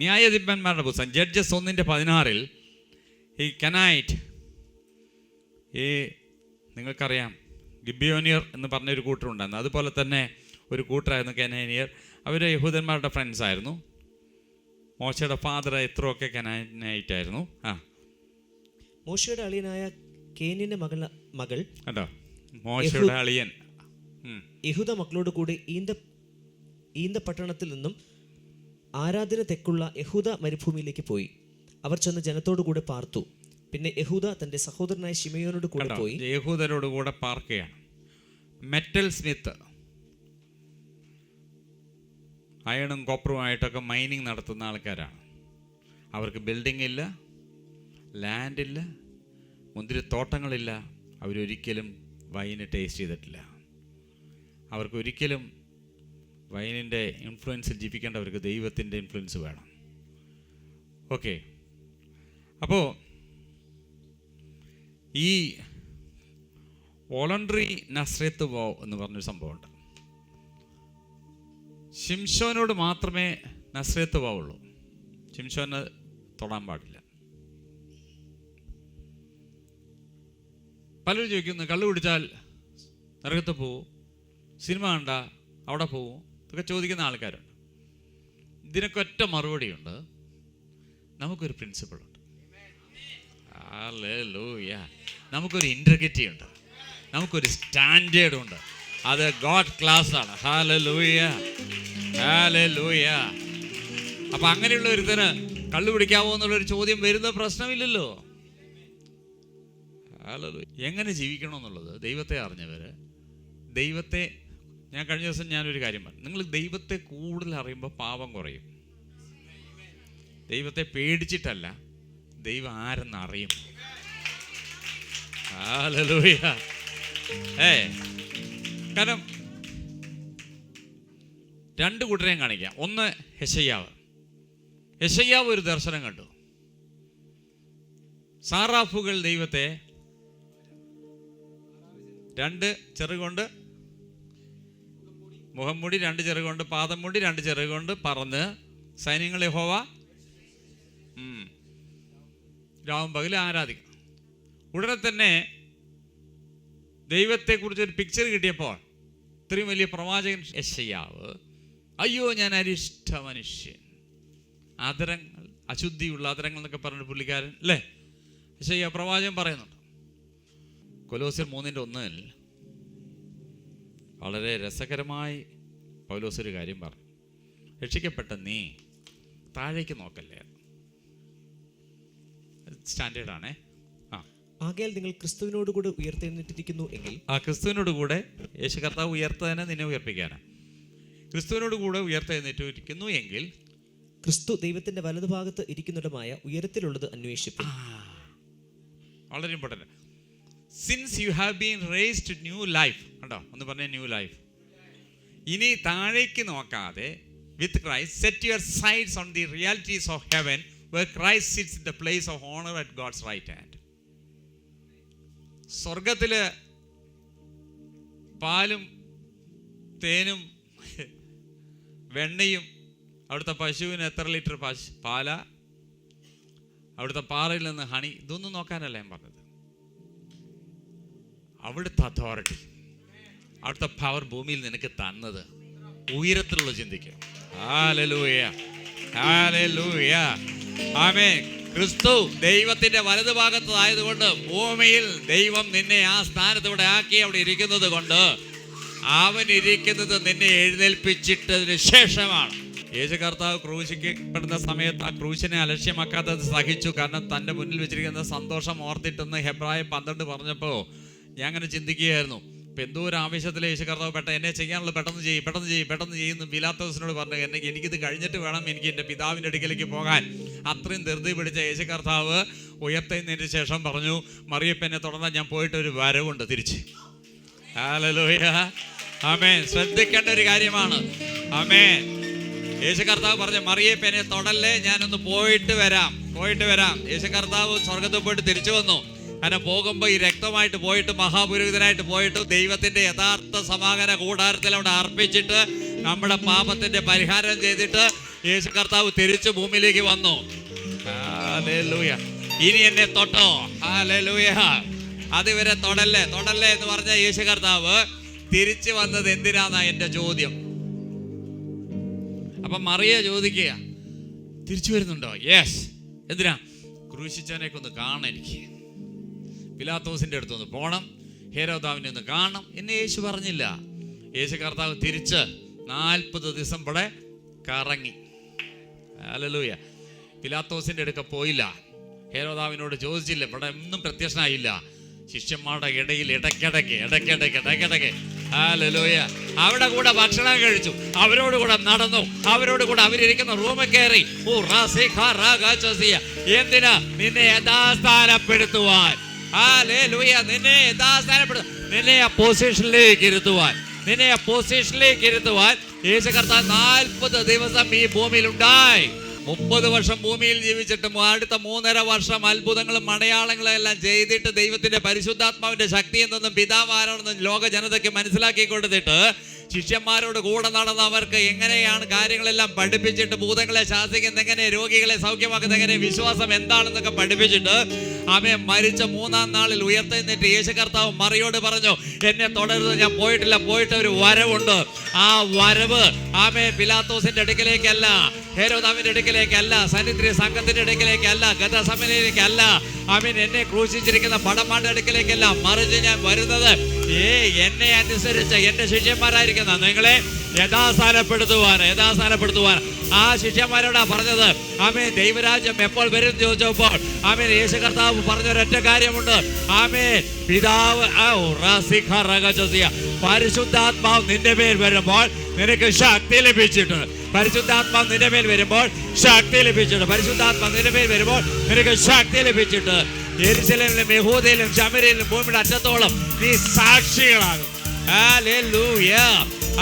ന്യായാധിപന്മാരുടെ പുസ്തകം ജഡ്ജസ് 1:16 ഈ കനായിറ്റ്, ഈ നിങ്ങൾക്കറിയാം ഗിബിയോനിയർ എന്ന് പറഞ്ഞൊരു കൂട്ടരുണ്ടായിരുന്നു. അതുപോലെ തന്നെ ഒരു കൂട്ടരായിരുന്നു കനാനിയർ. അവർ യഹൂദന്മാരുടെ ഫ്രണ്ട്സ് ആയിരുന്നു. മോശയുടെ ഫാദർ എത്രയൊക്കെ കനാനായിട്ട് ആയിരുന്നു. മോശയുടെ അളിയനായ കേനിന്റെ മകൾ കേട്ടോ, മോശയുടെ അളിയൻ യഹൂദ മക്കളോട് കൂടി ഈന്ത പട്ടണത്തിൽ നിന്നും ആരാധന തെക്കുള്ള യഹൂദ മരുഭൂമിയിലേക്ക് പോയി. അവർ ചെന്ന് ജനത്തോടു കൂടെ പാർത്തു. പിന്നെ യഹൂദ തന്റെ സഹോദരനായ ശിമയോനോട് കൂടെ പോയി. യഹൂദരോട് കൂടെ പാർക്കുകയാണ്. മെറ്റൽ സ്മിത്ത്, അയണും കോപ്പറുമായിട്ടൊക്കെ മൈനിങ് നടത്തുന്ന ആൾക്കാരാണ്. അവർക്ക് ബിൽഡിംഗ് ഇല്ല, ലാൻഡില്ല, മുന്തിരിത്തോട്ടങ്ങളില്ല. അവരൊരിക്കലും വൈന് ടേസ്റ്റ് ചെയ്തിട്ടില്ല. അവർക്കൊരിക്കലും വൈനിൻ്റെ ഇൻഫ്ലുവൻസിൽ ജീവിക്കേണ്ടവർക്ക് ദൈവത്തിൻ്റെ ഇൻഫ്ലുവൻസ് വേണം. ഓക്കെ, അപ്പോൾ ഈ വോളണ്ടറി നസ്രത്ത് വോ എന്ന് പറഞ്ഞൊരു സംഭവമുണ്ട്. ശിംശോനോട് മാത്രമേ നസ്രത്ത് പോവുള്ളൂ, ശിംശോനെ തൊടാൻ പാടില്ല. പലരും ചോദിക്കുന്നു, കള്ളു കുടിച്ചാൽ നരകത്ത് പോവും, സിനിമ കണ്ട അവിടെ പോവും, ഇതൊക്കെ ചോദിക്കുന്ന ആൾക്കാരുണ്ട്. ഇതിനൊക്കെ ഒറ്റ മറുപടിയുണ്ട്. നമുക്കൊരു പ്രിൻസിപ്പിളുണ്ട്. ഹല്ലേലൂയ. നമുക്കൊരു ഇൻറ്റഗ്രിറ്റി ഉണ്ട്, നമുക്കൊരു സ്റ്റാൻഡേർഡ് ഉണ്ട്. അത് ഗോഡ് ക്ലാസ് ആണ്. Hallelujah, hallelujah. അപ്പം അങ്ങനെയുള്ള ഒരുത്തന് കള്ളു പിടിക്കാവോ എന്നുള്ളൊരു ചോദ്യം വരുന്ന പ്രശ്നമില്ലല്ലോ. ഹല്ലേലൂയ. എങ്ങനെ ജീവിക്കണമെന്നുള്ളത് ദൈവത്തെ അറിഞ്ഞവർ, ദൈവത്തെ, ഞാൻ കഴിഞ്ഞ ദിവസം ഞാനൊരു കാര്യം പറഞ്ഞു, നിങ്ങൾ ദൈവത്തെ കൂടുതൽ അറിയുമ്പോൾ പാപം കുറയും. ദൈവത്തെ പേടിച്ചിട്ടല്ല, ദൈവം ആരെന്ന് അറിയും. ഹല്ലേലൂയ. കാരണം 2 കൂട്ടരെയും കാണിക്കാം. ഒന്ന് യെശയ്യാവ് ഒരു ദർശനം കണ്ടു. സാറാഫുകൾ ദൈവത്തെ 2 ചെറുകൊണ്ട് മുഖം മൂടി, 2 ചെറുകൊണ്ട് പാദം മൂടി, 2 ചെറുകൊണ്ട് പറന്ന് സൈന്യങ്ങൾ യഹോവ രാവും പകലും ആരാധിക്കും. ഉടനെ തന്നെ ദൈവത്തെക്കുറിച്ചൊരു പിക്ചർ കിട്ടിയപ്പോൾ ഇത്രയും വലിയ പ്രവാചകൻ യെശയ്യാവ്, അയ്യോ ഞാൻ അരിഷ്ട മനുഷ്യൻ, ആദരങ്ങൾ, അശുദ്ധിയുള്ള ആദരങ്ങൾ എന്നൊക്കെ പറഞ്ഞ പുള്ളിക്കാരൻ അല്ലേ യെശയ്യാ പ്രവാചകൻ പറയുന്നുണ്ട്. കൊലോസ്യർ 3:1 വളരെ രസകരമായി പൗലോസ് ഒരു കാര്യം പറഞ്ഞു. രക്ഷിക്കപ്പെട്ട നീ താഴേക്ക് നോക്കല്ലേ. സ്റ്റാൻഡേർഡാണേ. ആകയാൽ നിങ്ങൾ ക്രിസ്തുവിനോട് കൂടെ ഉയർത്തെഴുന്നേറ്റിരിക്കുന്നു എങ്കിൽ, ക്രിസ്തുവിനോട് കൂടെ യേശു കർത്താവ് ഉയർത്തതിനെ നിന്നെ ഉയർപ്പിക്കാനാണ്. ക്രിസ്തുവിനോട് കൂടെ ഉയർത്തെഴുന്നേറ്റിരിക്കുന്നു എങ്കിൽ ക്രിസ്തു ദൈവത്തിന്റെ വലതുഭാഗത്ത് ഇരിക്കുന്നിടമായ ഉയരത്തിലുള്ളത് അന്വേഷിക്കും. വളരെ important. Since you have been raised to new life. കണ്ടോ, ഒന്ന് പറഞ്ഞ ന്യൂ ലൈഫ്. ഇനി താഴേക്ക് നോക്കാതെ with Christ set your sights on the realities of heaven where Christ sits in the place of honor at God's right hand. സ്വർഗത്തില് പാലും തേനും വെണ്ണയും, അവിടുത്തെ പശുവിന് എത്ര ലിറ്റർ പാല, അവിടുത്തെ പാറയിൽ നിന്ന് ഹണി, ഇതൊന്നും നോക്കാനല്ല ഞാൻ പറഞ്ഞത്. അവിടുത്തെ അതോറിറ്റി, അവിടുത്തെ പവർ ഭൂമിയിൽ നിനക്ക് തന്നത് ഉയരത്തിലുള്ള ചിന്തിക്കുക. ഹല്ലേലൂയ, ഹല്ലേലൂയ, ആമേൻ. ക്രിസ്തു ദൈവത്തിന്റെ വലതുഭാഗത്തായതുകൊണ്ട് ഭൂമിയിൽ ദൈവം നിന്നെ ആ സ്ഥാനത്തൂടെ ആക്കി അവിടെ ഇരിക്കുന്നത് കൊണ്ട് അവൻ ഇരിക്കുന്നത് നിന്നെ എഴുന്നേൽപ്പിച്ചിട്ടതിന് ശേഷമാണ്. യേശു കർത്താവ് ക്രൂശിക്കപ്പെടുന്ന സമയത്ത് ആ ക്രൂശിനെ അലക്ഷ്യമാക്കാത്തത് സഹിച്ചു. കാരണം തൻ്റെ മുന്നിൽ വെച്ചിരിക്കുന്ന സന്തോഷം ഓർത്തിട്ടെന്ന് ഹെബ്രായർ 12 പറഞ്ഞപ്പോൾ ഞാൻ അങ്ങനെ ചിന്തിക്കുകയായിരുന്നു. ഇപ്പം എന്തോ ഒരു ആവശ്യത്തിൽ യേശു കർത്താവ് എന്നെ ചെയ്യാനുള്ള പെട്ടെന്ന് ചെയ്യുന്നു പിലാത്തോസിനോട് പറഞ്ഞു. എനിക്കിത് കഴിഞ്ഞിട്ട് വേണം എനിക്ക് എൻ്റെ പിതാവിൻ്റെ അടുക്കലേക്ക് പോകാൻ. അത്രയും ധൃതി പിടിച്ച യേശു കർത്താവ് ഉയർത്തുന്നതിന് ശേഷം പറഞ്ഞു, മറിയപ്പനെ തുടർന്നാൽ ഞാൻ പോയിട്ട് ഒരു വരവുണ്ട് തിരിച്ച്. ഹല്ലേലൂയ, ആമേൻ. ശ്രദ്ധിക്കേണ്ട ഒരു കാര്യമാണ്. ആമേൻ. യേശു കർത്താവ് പറഞ്ഞു, മറിയപ്പനെ തൊടല്ലേ, ഞാനൊന്ന് പോയിട്ട് വരാം. യേശു കർത്താവ് സ്വർഗത്തിൽ പോയിട്ട് തിരിച്ചു വന്നു. അങ്ങനെ പോകുമ്പോൾ ഈ രക്തമായിട്ട് പോയിട്ട് മഹാപുരോഹിതനായിട്ട് പോയിട്ട് ദൈവത്തിൻ്റെ യഥാർത്ഥ സമാഗമന കൂടാരത്തിൽ അവിടെ അർപ്പിച്ചിട്ട് നമ്മുടെ പാപത്തിൻ്റെ പരിഹാരം ചെയ്തിട്ട് യേശു കർത്താവ് തിരിച്ചു ഭൂമിയിലേക്ക് വന്നു. ഹല്ലേലൂയ. ഇനി എന്നെ തൊട്ടോ? ഹല്ലേലൂയ. അതുവരെ തൊടല്ലേ എന്ന് പറഞ്ഞ യേശു കർത്താവ് തിരിച്ചു വന്നത് എന്തിനാന്നാ എൻ്റെ ചോദ്യം. അപ്പം മറിയ ചോദിക്കുക, തിരിച്ചു വരുന്നുണ്ടോ? യെസ്. എന്തിനാ? ക്രൂശിച്ചവനെയൊക്കെ ഒന്ന് കാണാൻ, എനിക്ക് പിലാത്തോസിൻ്റെ അടുത്തൊന്ന് പോകണം, ഹേരോദാവിനെ ഒന്ന് കാണണം എന്ന് യേശു പറഞ്ഞില്ല. യേശു കർത്താവ് തിരിച്ച് 40 ദിവസം ഇവിടെ കറങ്ങി. ഹല്ലേലൂയ. പിലാത്തോസിൻ്റെ അടുക്ക പോയില്ല, ഹേരോദാവിനോട് ചോദിച്ചില്ല, ഇവിടെ ഒന്നും പ്രത്യക്ഷനായില്ല. ശിഷ്യന്മാരുടെ ഇടയിൽ ഇടയ്ക്കിടയ്ക്ക് ഹല്ലേലൂയ അവിടെ കൂടെ ഭക്ഷണം കഴിച്ചു, അവരോട് കൂടെ നടന്നു, അവരോട് കൂടെ അവരിയ്ക്കുന്ന റൂമിൽ കയറി. എന്തിനാ? നിന്നെ യഥാസ്ഥാനപ്പെടുത്തുവാൻ. ഹല്ലേലൂയ. നിന്നെ യഥാസ്ഥാനപ്പെടുത്തുവാൻ, നിന്നെ ആ പൊസിഷനിലേക്ക് ഇരുത്തുവാൻ യേശു കർത്താവ് 40 ദിവസം ഈ ഭൂമിയിൽ ഉണ്ടായി. 30 വർഷം ഭൂമിയിൽ ജീവിച്ചിട്ടും അടുത്ത 3.5 വർഷം അത്ഭുതങ്ങളും അടയാളങ്ങളും എല്ലാം ചെയ്തിട്ട് ദൈവത്തിന്റെ പരിശുദ്ധാത്മാവിന്റെ ശക്തി എന്തെന്നും പിതാവ് ആരാണെന്നും ലോക ജനതയ്ക്ക് മനസ്സിലാക്കി കൊടുത്തിട്ട് ശിഷ്യന്മാരോട് കൂടെ നടന്ന് അവർക്ക് എങ്ങനെയാണ് കാര്യങ്ങളെല്ലാം പഠിപ്പിച്ചിട്ട് ഭൂതങ്ങളെ ശാസിക്കുന്നത് എങ്ങനെ, രോഗികളെ സൗഖ്യമാക്കുന്നത് എങ്ങനെ, വിശ്വാസം എന്താണെന്നൊക്കെ പഠിപ്പിച്ചിട്ട് ആമേൻ മരിച്ച 3-ാം നാളിൽ ഉയർത്തെഴുന്നേറ്റ് യേശു കർത്താവ് മറിയോട് പറഞ്ഞു, എന്നെ തുടരുത്, ഞാൻ പോയിട്ട് ഒരു വരവുണ്ട്. ആ വരവ് ആമേൻ പിലാത്തോസിന്റെ അടുക്കലേക്കല്ല, ഹേരോദാവിന്റെ അടുക്കലേക്കല്ല, സന്നിധി സംഘത്തിന്റെ അടുക്കലേക്കല്ല, ഗതസമനയിലേക്കല്ല, ആമേൻ എന്നെ ക്രൂശിച്ചിരിക്കുന്ന പടമാരുടെ അടുക്കലേക്കല്ല, മറിച്ച് ഞാൻ വരുന്നത് എന്നെ അനുസരിച്ച് എൻ്റെ ശിഷ്യന്മാരായിരിക്കുന്ന നിങ്ങളെ യഥാസ്ഥാനപ്പെടുത്തുവാൻ. ആ ശിഷ്യന്മാരോടാ പറഞ്ഞത്. ആമേൻ ദൈവരാജ്യം എപ്പോൾ വരും ചോദിച്ചപ്പോൾ ആമേൻ യേശു കർത്താവ് പറഞ്ഞൊരൊറ്റ കാര്യമുണ്ട്. ആമേൻ പിതാവ് പരിശുദ്ധാത്മാവ് നിന്റെ മേൽ വരുമ്പോൾ നിനക്ക് ശക്തി ലഭിച്ചിട്ടുണ്ട്. പരിശുദ്ധാത്മാവ് നിന്റെ മേൽ വരുമ്പോൾ നിനക്ക് ശക്തി ലഭിച്ചിട്ട് യെരൂശലേമിലും യഹൂദയിലും ശമര്യയിലും ഭൂമിയുടെ അറ്റത്തോളം നീ സാക്ഷികളാകും. ഹല്ലേലൂയ,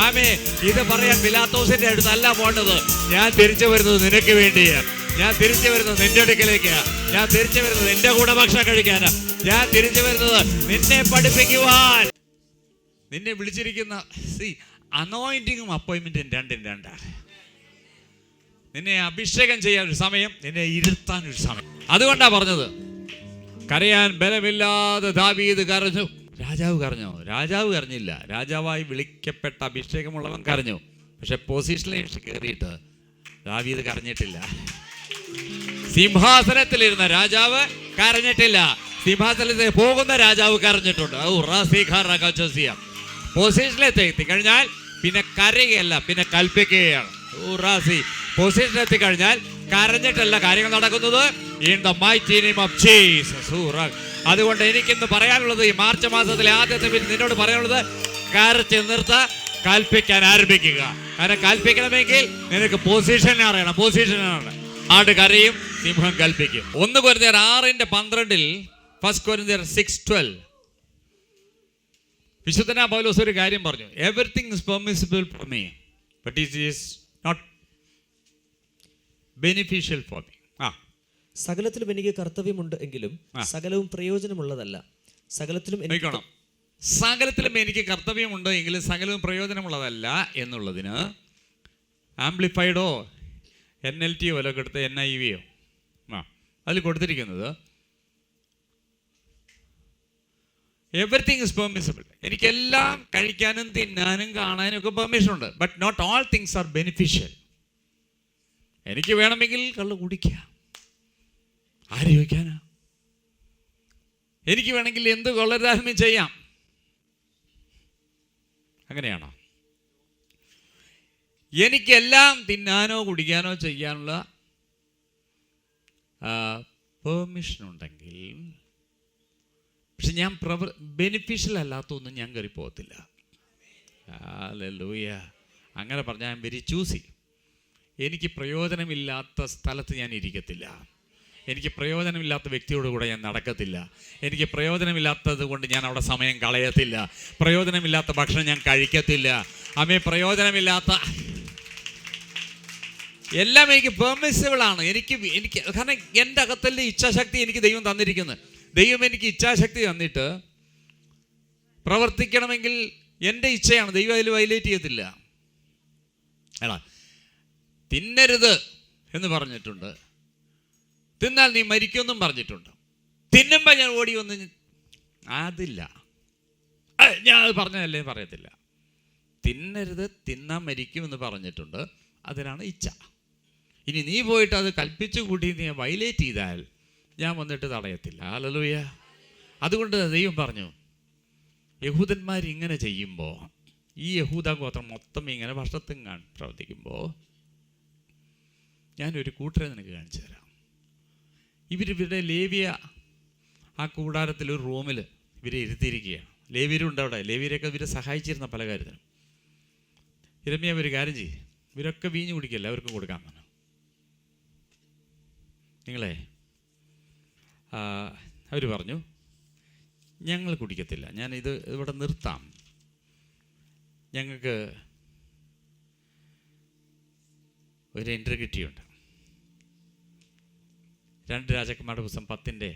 ആമേൻ. ഇത് പറയാൻ പിലാത്തോസിന്റെ അടുത്തല്ല പോണ്ടത്. ഞാൻ തിരിച്ചു വരുന്നത് നിനക്ക് വേണ്ടിയാണ്. ഞാൻ തിരിച്ചു വരുന്നത് നിന്റെ അടുക്കലേക്ക്. ഞാൻ തിരിച്ചു വരുന്നത് നിന്റെ കൂടെ ഭക്ഷണം കഴിക്കാനാ. ഞാൻ തിരിച്ചു വരുന്നത് നിന്നെ പഠിപ്പിക്കുവാൻ. നിന്നെ വിളിച്ചിരിക്കുന്ന അനോയിന്റിങ്ങും അപ്പോയിന്റ്മെന്റും രണ്ടാണ്. നിന്നെ അഭിഷേകം ചെയ്യാൻ ഒരു സമയം, നിന്നെ ഇരുത്താൻ ഒരു സമയം. അതുകൊണ്ടാ പറഞ്ഞത്, കരയാൻ ബലമില്ലാതെ ദാവീദ് കരഞ്ഞു. രാജാവ് കരഞ്ഞില്ല. രാജാവായി വിളിക്കപ്പെട്ട അഭിഷേകമുള്ളവൻ കരഞ്ഞു. പക്ഷെ പൊസിഷനിലേക്ക് കയറിയിട്ട് ദാവീദ് കരഞ്ഞിട്ടില്ല. സിംഹാസനത്തിലിരുന്ന രാജാവ് കരഞ്ഞിട്ടില്ല. സിംഹാസനത്തിൽ പോകുന്ന രാജാവ് കരഞ്ഞിട്ടുണ്ട്. പൊസിഷനിലെത്തി എത്തിക്കഴിഞ്ഞാൽ പിന്നെ കരയുകയല്ല, പിന്നെ കൽപ്പിക്കുകയാണ്. പൊസിഷനിലെത്തി കഴിഞ്ഞാൽ കരഞ്ഞിട്ടല്ല കാര്യങ്ങൾ നടക്കുന്നത്. In the mighty name of Jesus. അതുകൊണ്ട് എനിക്കിന്ന് പറയാനുള്ളത്, ഈ മാർച്ച് മാസത്തിലെ ആദ്യത്തെ നിന്നോട് പറയാനുള്ളത്, കരച്ച് നിർത്ത, കൽപ്പിക്കാൻ ആരംഭിക്കുക. കാരണം കൽപ്പിക്കണമെങ്കിൽ നിനക്ക് പൊസിഷൻ അറിയണം. ആട് കരയും, സിംഹം കൽപ്പിക്കും. 1 കൊരിന്ത്യർ 6:12, 1 കൊരിന്ത്യർ 6:12 വിശുദ്ധനായ പൗലോസ് ഒരു കാര്യം പറഞ്ഞു. Everything is permissible for me but it is not beneficial for me. സകലത്തിലും എനിക്ക് കർത്തവ്യമുണ്ട് എങ്കിലും സകലവും പ്രയോജനമുള്ളതല്ല. സകലത്തിലും എനിക്ക് കർത്തവ്യമുണ്ട് എങ്കിലും സകലവും പ്രയോജനമുള്ളതല്ല എന്നുള്ളതിന് ആംപ്ലിഫൈഡോ NLTയോ വല്ലതൊക്കെ എടുത്ത് NIVയോ അതിൽ കൊടുത്തിരിക്കുന്നത് എവറിത്തിങ് ഇസ് പെർമിസിബിൾ. എനിക്കെല്ലാം കഴിക്കാനും തിന്നാനും കാണാനും ഒക്കെ പെർമിഷൻ ഉണ്ട്. But not all things are beneficial. എനിക്ക് വേണമെങ്കിൽ കള്ള് കുടിക്കുക, ആര് ചോദിക്കാനാ? എനിക്ക് വേണമെങ്കിൽ എന്ത് കൊള്ളരായ്മയും ചെയ്യാം. അങ്ങനെയാണോ? എനിക്കെല്ലാം തിന്നാനോ കുടിക്കാനോ ചെയ്യാനുള്ള പെർമിഷൻ ഉണ്ടെങ്കിൽ, പക്ഷെ ഞാൻ ബെനിഫിഷ്യൽ അല്ലാത്തൊന്നും ഞാൻ കയറി പോകത്തില്ല. ഹല്ലേലൂയ. അങ്ങനെ പറഞ്ഞാൽ ഐ എം വെരി ചൂസി. എനിക്ക് പ്രയോജനമില്ലാത്ത സ്ഥലത്ത് ഞാൻ ഇരിക്കത്തില്ല. എനിക്ക് പ്രയോജനമില്ലാത്ത വ്യക്തിയോട് കൂടെ ഞാൻ നടക്കത്തില്ല. എനിക്ക് പ്രയോജനമില്ലാത്തത് കൊണ്ട് ഞാൻ അവിടെ സമയം കളയത്തില്ല. പ്രയോജനമില്ലാത്ത ഭക്ഷണം ഞാൻ കഴിക്കത്തില്ല. പ്രയോജനമില്ലാത്ത എല്ലാം എനിക്ക് പെർമിസിബിളാണ്. എനിക്ക് കാരണം എൻ്റെ അകത്തല്ലേ ഇച്ഛാശക്തി എനിക്ക് ദൈവം തന്നിരിക്കുന്നത്. ദൈവം എനിക്ക് ഇച്ഛാശക്തി തന്നിട്ട് പ്രവർത്തിക്കണമെങ്കിൽ എൻ്റെ ഇച്ഛയാണ്. ദൈവം അതിൽ വയലേറ്റ് ചെയ്യത്തില്ല. എടാ, തിന്നരുത് എന്ന് പറഞ്ഞിട്ടുണ്ട്, തിന്നാൽ നീ മരിക്കുമെന്നും പറഞ്ഞിട്ടുണ്ട്. തിന്നുമ്പോൾ ഞാൻ ഓടി വന്ന് അതില്ല, ഞാൻ അത് പറഞ്ഞതല്ലേ പറയത്തില്ല. തിന്നരുത്, തിന്നാൻ മരിക്കുമെന്ന് പറഞ്ഞിട്ടുണ്ട്. അതിനാണ് ഇച്ഛ. ഇനി നീ പോയിട്ട് അത് കൽപ്പിച്ചു കൂട്ടി നീ വയലേറ്റ് ചെയ്താൽ ഞാൻ വന്നിട്ട് തടയത്തില്ല. ഹല്ലേലൂയ. അതുകൊണ്ട് ദൈവം പറഞ്ഞു, യഹൂദന്മാർ ഇങ്ങനെ ചെയ്യുമ്പോൾ, ഈ യഹൂദ ഗോത്രം മൊത്തം ഇങ്ങനെ വർഷത്തും പ്രവർത്തിക്കുമ്പോൾ, ഞാനൊരു കൂട്ടരെ നിനക്ക് കാണിച്ചു തരാം. ഇവരുടെ ലേവ്യ ആ കൂടാരത്തിൽ ഒരു റൂമിൽ ഇവരെ ഇരുത്തിയിരിക്കുകയാണ്. ലേവ്യരുണ്ട് അവിടെ. ലേവ്യരെയൊക്കെ ഇവരെ സഹായിച്ചിരുന്ന പല കാര്യത്തിനും. യിരെമ്യാവ് ഒരു കാര്യം ചെയ്യും, ഇവരൊക്കെ വീഞ്ഞു കുടിക്കല്ല, അവർക്കും കൊടുക്കാൻ പറഞ്ഞു. നിങ്ങളെ അവർ പറഞ്ഞു, ഞങ്ങൾ കുടിക്കത്തില്ല, ഞാനിത് ഇവിടെ നിർത്താം, ഞങ്ങൾക്ക് ഒരു ഇൻറ്റഗ്രിറ്റി ഉണ്ട്. 2 രാജാക്കന്മാരുടെ പുസ്തകം 10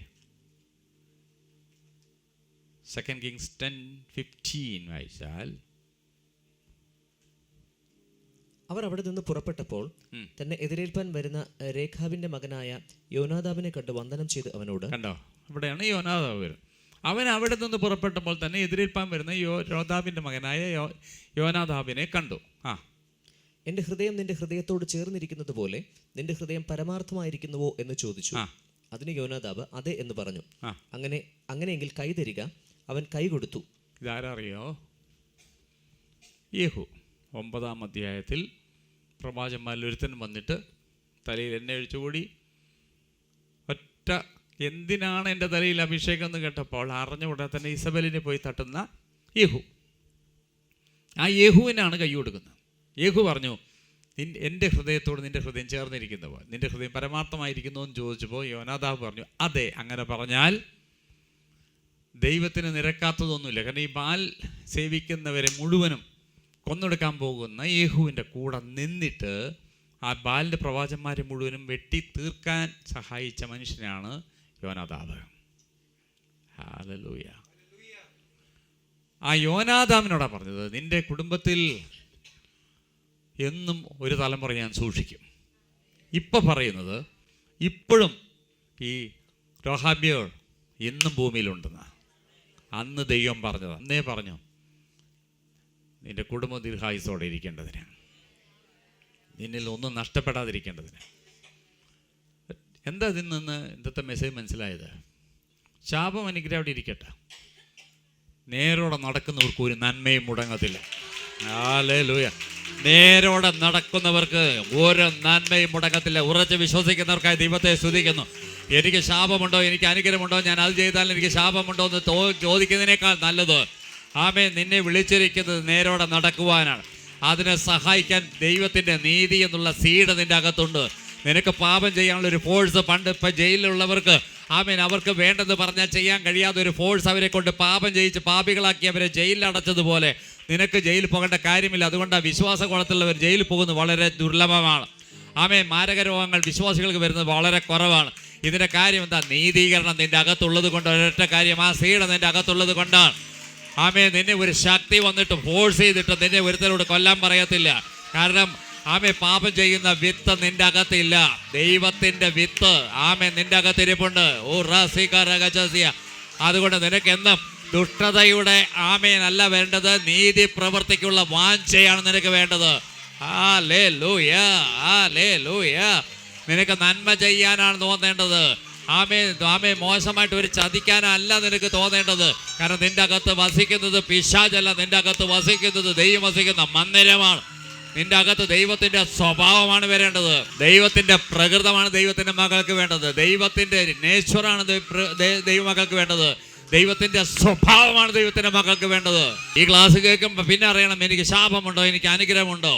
2 Kings 10:15 വായിച്ചാൽ, അവർ അവിടെ നിന്ന് പുറപ്പെട്ടപ്പോൾ തന്നെ എതിരേൽപ്പാൻ വരുന്ന രേഖാബിന്റെ മകനായ യോനാദാബിനെ കണ്ട് വന്ദനം ചെയ്ത് അവനോട്, കണ്ടോ, ഇവിടെയാണ് യോനാദാബ് വരുന്നത്. അവൻ അവിടെ നിന്ന് പുറപ്പെട്ടപ്പോൾ തന്നെ എതിരേൽപ്പാൻ വരുന്ന യോനാദാബിന്റെ മകനായ യോനാദാബിനെ കണ്ടു. എൻ്റെ ഹൃദയം നിന്റെ ഹൃദയത്തോട് ചേർന്നിരിക്കുന്നത് പോലെ നിന്റെ ഹൃദയം പരമാർത്ഥമായിരിക്കുന്നുവോ എന്ന് ചോദിച്ചു. അതിന് യോനാദാബ് അതെ എന്ന് പറഞ്ഞു. അങ്ങനെയെങ്കിൽ കൈ തരിക. അവൻ കൈ കൊടുത്തു. ഇതാരറിയോ? യേഹൂ 9-ാം അധ്യായത്തിൽ പ്രവാചകന്മാരിൽ ഒരുത്തൻ വന്നിട്ട് തലയിൽ എണ്ണ ഒഴിച്ചുകൂടി ഒറ്റ എന്തിനാണ് എൻ്റെ തലയിൽ അഭിഷേകം എന്ന് കേട്ടപ്പോൾ അറിഞ്ഞുകൂടാതെ തന്നെ ഇസബലിനെ പോയി തട്ടുന്ന യേഹൂ. ആ യേഹുവിനാണ് കൈ കൊടുക്കുന്നത്. യേഹു പറഞ്ഞു, എൻ്റെ ഹൃദയത്തോട് നിൻ്റെ ഹൃദയം ചേർന്നിരിക്കുന്നവോ, നിൻ്റെ ഹൃദയം പരമാർത്ഥമായിരിക്കുന്നു എന്ന് ചോദിച്ചപ്പോൾ യോനാദാബ് പറഞ്ഞു, അതെ, അങ്ങനെ പറഞ്ഞാൽ ദൈവത്തിന് നിരക്കാത്തതൊന്നുമില്ല. കാരണം ഈ ബാൽ സേവിക്കുന്നവരെ മുഴുവനും കൊന്നെടുക്കാൻ പോകുന്ന യേഹുവിൻ്റെ കൂടെ നിന്നിട്ട് ആ ബാലിൻ്റെ പ്രവാചകന്മാരെ മുഴുവനും വെട്ടി തീർക്കാൻ സഹായിച്ച മനുഷ്യനാണ് യോനാദാബ്. ഹല്ലേലൂയ. ആ യോനാദാബിനോടാണ് പറഞ്ഞത്, നിൻ്റെ കുടുംബത്തിൽ എന്നും ഒരു തലമുറ ഞാൻ സൂക്ഷിക്കും. ഇപ്പം പറയുന്നത്, ഇപ്പോഴും ഈ രഹാബ്യർ ഇന്നും ഭൂമിയിലുണ്ടെന്ന് അന്ന് ദൈവം പറഞ്ഞത്. അന്നേ പറഞ്ഞു, നിൻ്റെ കുടുംബം ദീർഘായുസ്സോടെ ഇരിക്കേണ്ടതിന്, നിന്നിൽ ഒന്നും നഷ്ടപ്പെടാതിരിക്കേണ്ടതിന്. എന്താ ഇതിൽ നിന്ന് ഇന്നത്തെ മെസ്സേജ് മനസ്സിലായത്? ശാപം അനുഗ്രഹം അവിടെ ഇരിക്കട്ടെ, നേരോടെ നടക്കുന്നവർക്ക് ഒരു നന്മയും മുടങ്ങത്തില്ല. ഹല്ലേലൂയ. നേരോടെ നടക്കുന്നവർക്ക് ഒരു നന്മയും മുടങ്ങത്തില്ല. ഉറച്ച് വിശ്വസിക്കുന്നവർക്കായി ദൈവത്തെ സ്തുതിക്കുന്നു. എനിക്ക് ശാപമുണ്ടോ, എനിക്ക് അനുഗ്രഹമുണ്ടോ, ഞാൻ അത് ചെയ്താൽ എനിക്ക് ശാപമുണ്ടോ എന്ന് ചോദിക്കുന്നതിനേക്കാൾ നല്ലത്, നിന്നെ വിളിച്ചിരിക്കുന്നത് നേരോടെ നടക്കുവാനാണ്. അതിനെ സഹായിക്കാൻ ദൈവത്തിൻ്റെ നീതി എന്നുള്ള സീഡ് നിൻ്റെ അകത്തുണ്ട്. നിനക്ക് പാപം ചെയ്യാനുള്ള ഒരു ഫോഴ്സ്, പണ്ട് ഇപ്പം ജയിലിലുള്ളവർക്ക് അവർക്ക് വേണ്ടെന്ന് പറഞ്ഞാൽ ചെയ്യാൻ കഴിയാത്ത ഒരു ഫോഴ്സ് അവരെ കൊണ്ട് പാപം ചെയ്യിച്ച് പാപികളാക്കി അവരെ ജയിലിൽ അടച്ചതുപോലെ നിനക്ക് ജയിലിൽ പോകേണ്ട കാര്യമില്ല. അതുകൊണ്ടാണ് വിശ്വാസ കുളത്തിലുള്ളവർ ജയിലിൽ പോകുന്നത് വളരെ ദുർലഭമാണ്. മാരക രോഗങ്ങൾ വിശ്വാസികൾക്ക് വരുന്നത് വളരെ കുറവാണ്. ഇതിൻ്റെ കാര്യം എന്താ? നീതീകരണം നിൻ്റെ അകത്തുള്ളത് കൊണ്ട്. ഒരൊറ്റ കാര്യം, ആ സീഡ് നിൻ്റെ അകത്തുള്ളത് കൊണ്ടാണ്. നിന്നെ ഒരു ശക്തി വന്നിട്ട് ഫോഴ്സ് ചെയ്തിട്ട് നിന്നെ ഒരുത്തരോട് കൊല്ലാൻ പറയത്തില്ല. കാരണം പാപം ചെയ്യുന്ന വിത്ത് നിന്റെ അകത്തില്ല. ദൈവത്തിന്റെ വിത്ത് നിന്റെ അകത്തിരിപ്പുണ്ട്. അതുകൊണ്ട് നിനക്ക് എന്നും ദുഷ്ടതയുടെ ആമേൻ അല്ല വേണ്ടത്, നീതി പ്രവർത്തിക്കുള്ള വാഞ്ചയാണ് നിനക്ക് വേണ്ടത്. Hallelujah, hallelujah. നിനക്ക് നന്മ ചെയ്യാനാണ് തോന്നേണ്ടത്. ആമേ മോശമായിട്ട് ഒരു ചതിക്കാനല്ല നിനക്ക് തോന്നേണ്ടത്. കാരണം നിന്റെ അകത്ത് വസിക്കുന്നത് പിശാചല്ല, നിന്റെ അകത്ത് വസിക്കുന്നത് ദൈവം വസിക്കുന്ന മന്ദിരമാണ്. നിന്റെ അകത്ത് ദൈവത്തിന്റെ സ്വഭാവമാണ് വരേണ്ടത്. ദൈവത്തിന്റെ പ്രകൃതമാണ് ദൈവത്തിന്റെ മകൾക്ക് വേണ്ടത്. ദൈവത്തിന്റെ നേച്ചറാണ് ദൈവമക്കൾക്ക് വേണ്ടത്. ദൈവത്തിന്റെ സ്വഭാവമാണ് ദൈവത്തിന്റെ മക്കൾക്ക് വേണ്ടത്. ഈ ക്ലാസ് കേൾക്കുമ്പോൾ പിന്നെ അറിയണം, എനിക്ക് ശാപമുണ്ടോ, എനിക്ക് അനുഗ്രഹമുണ്ടോ.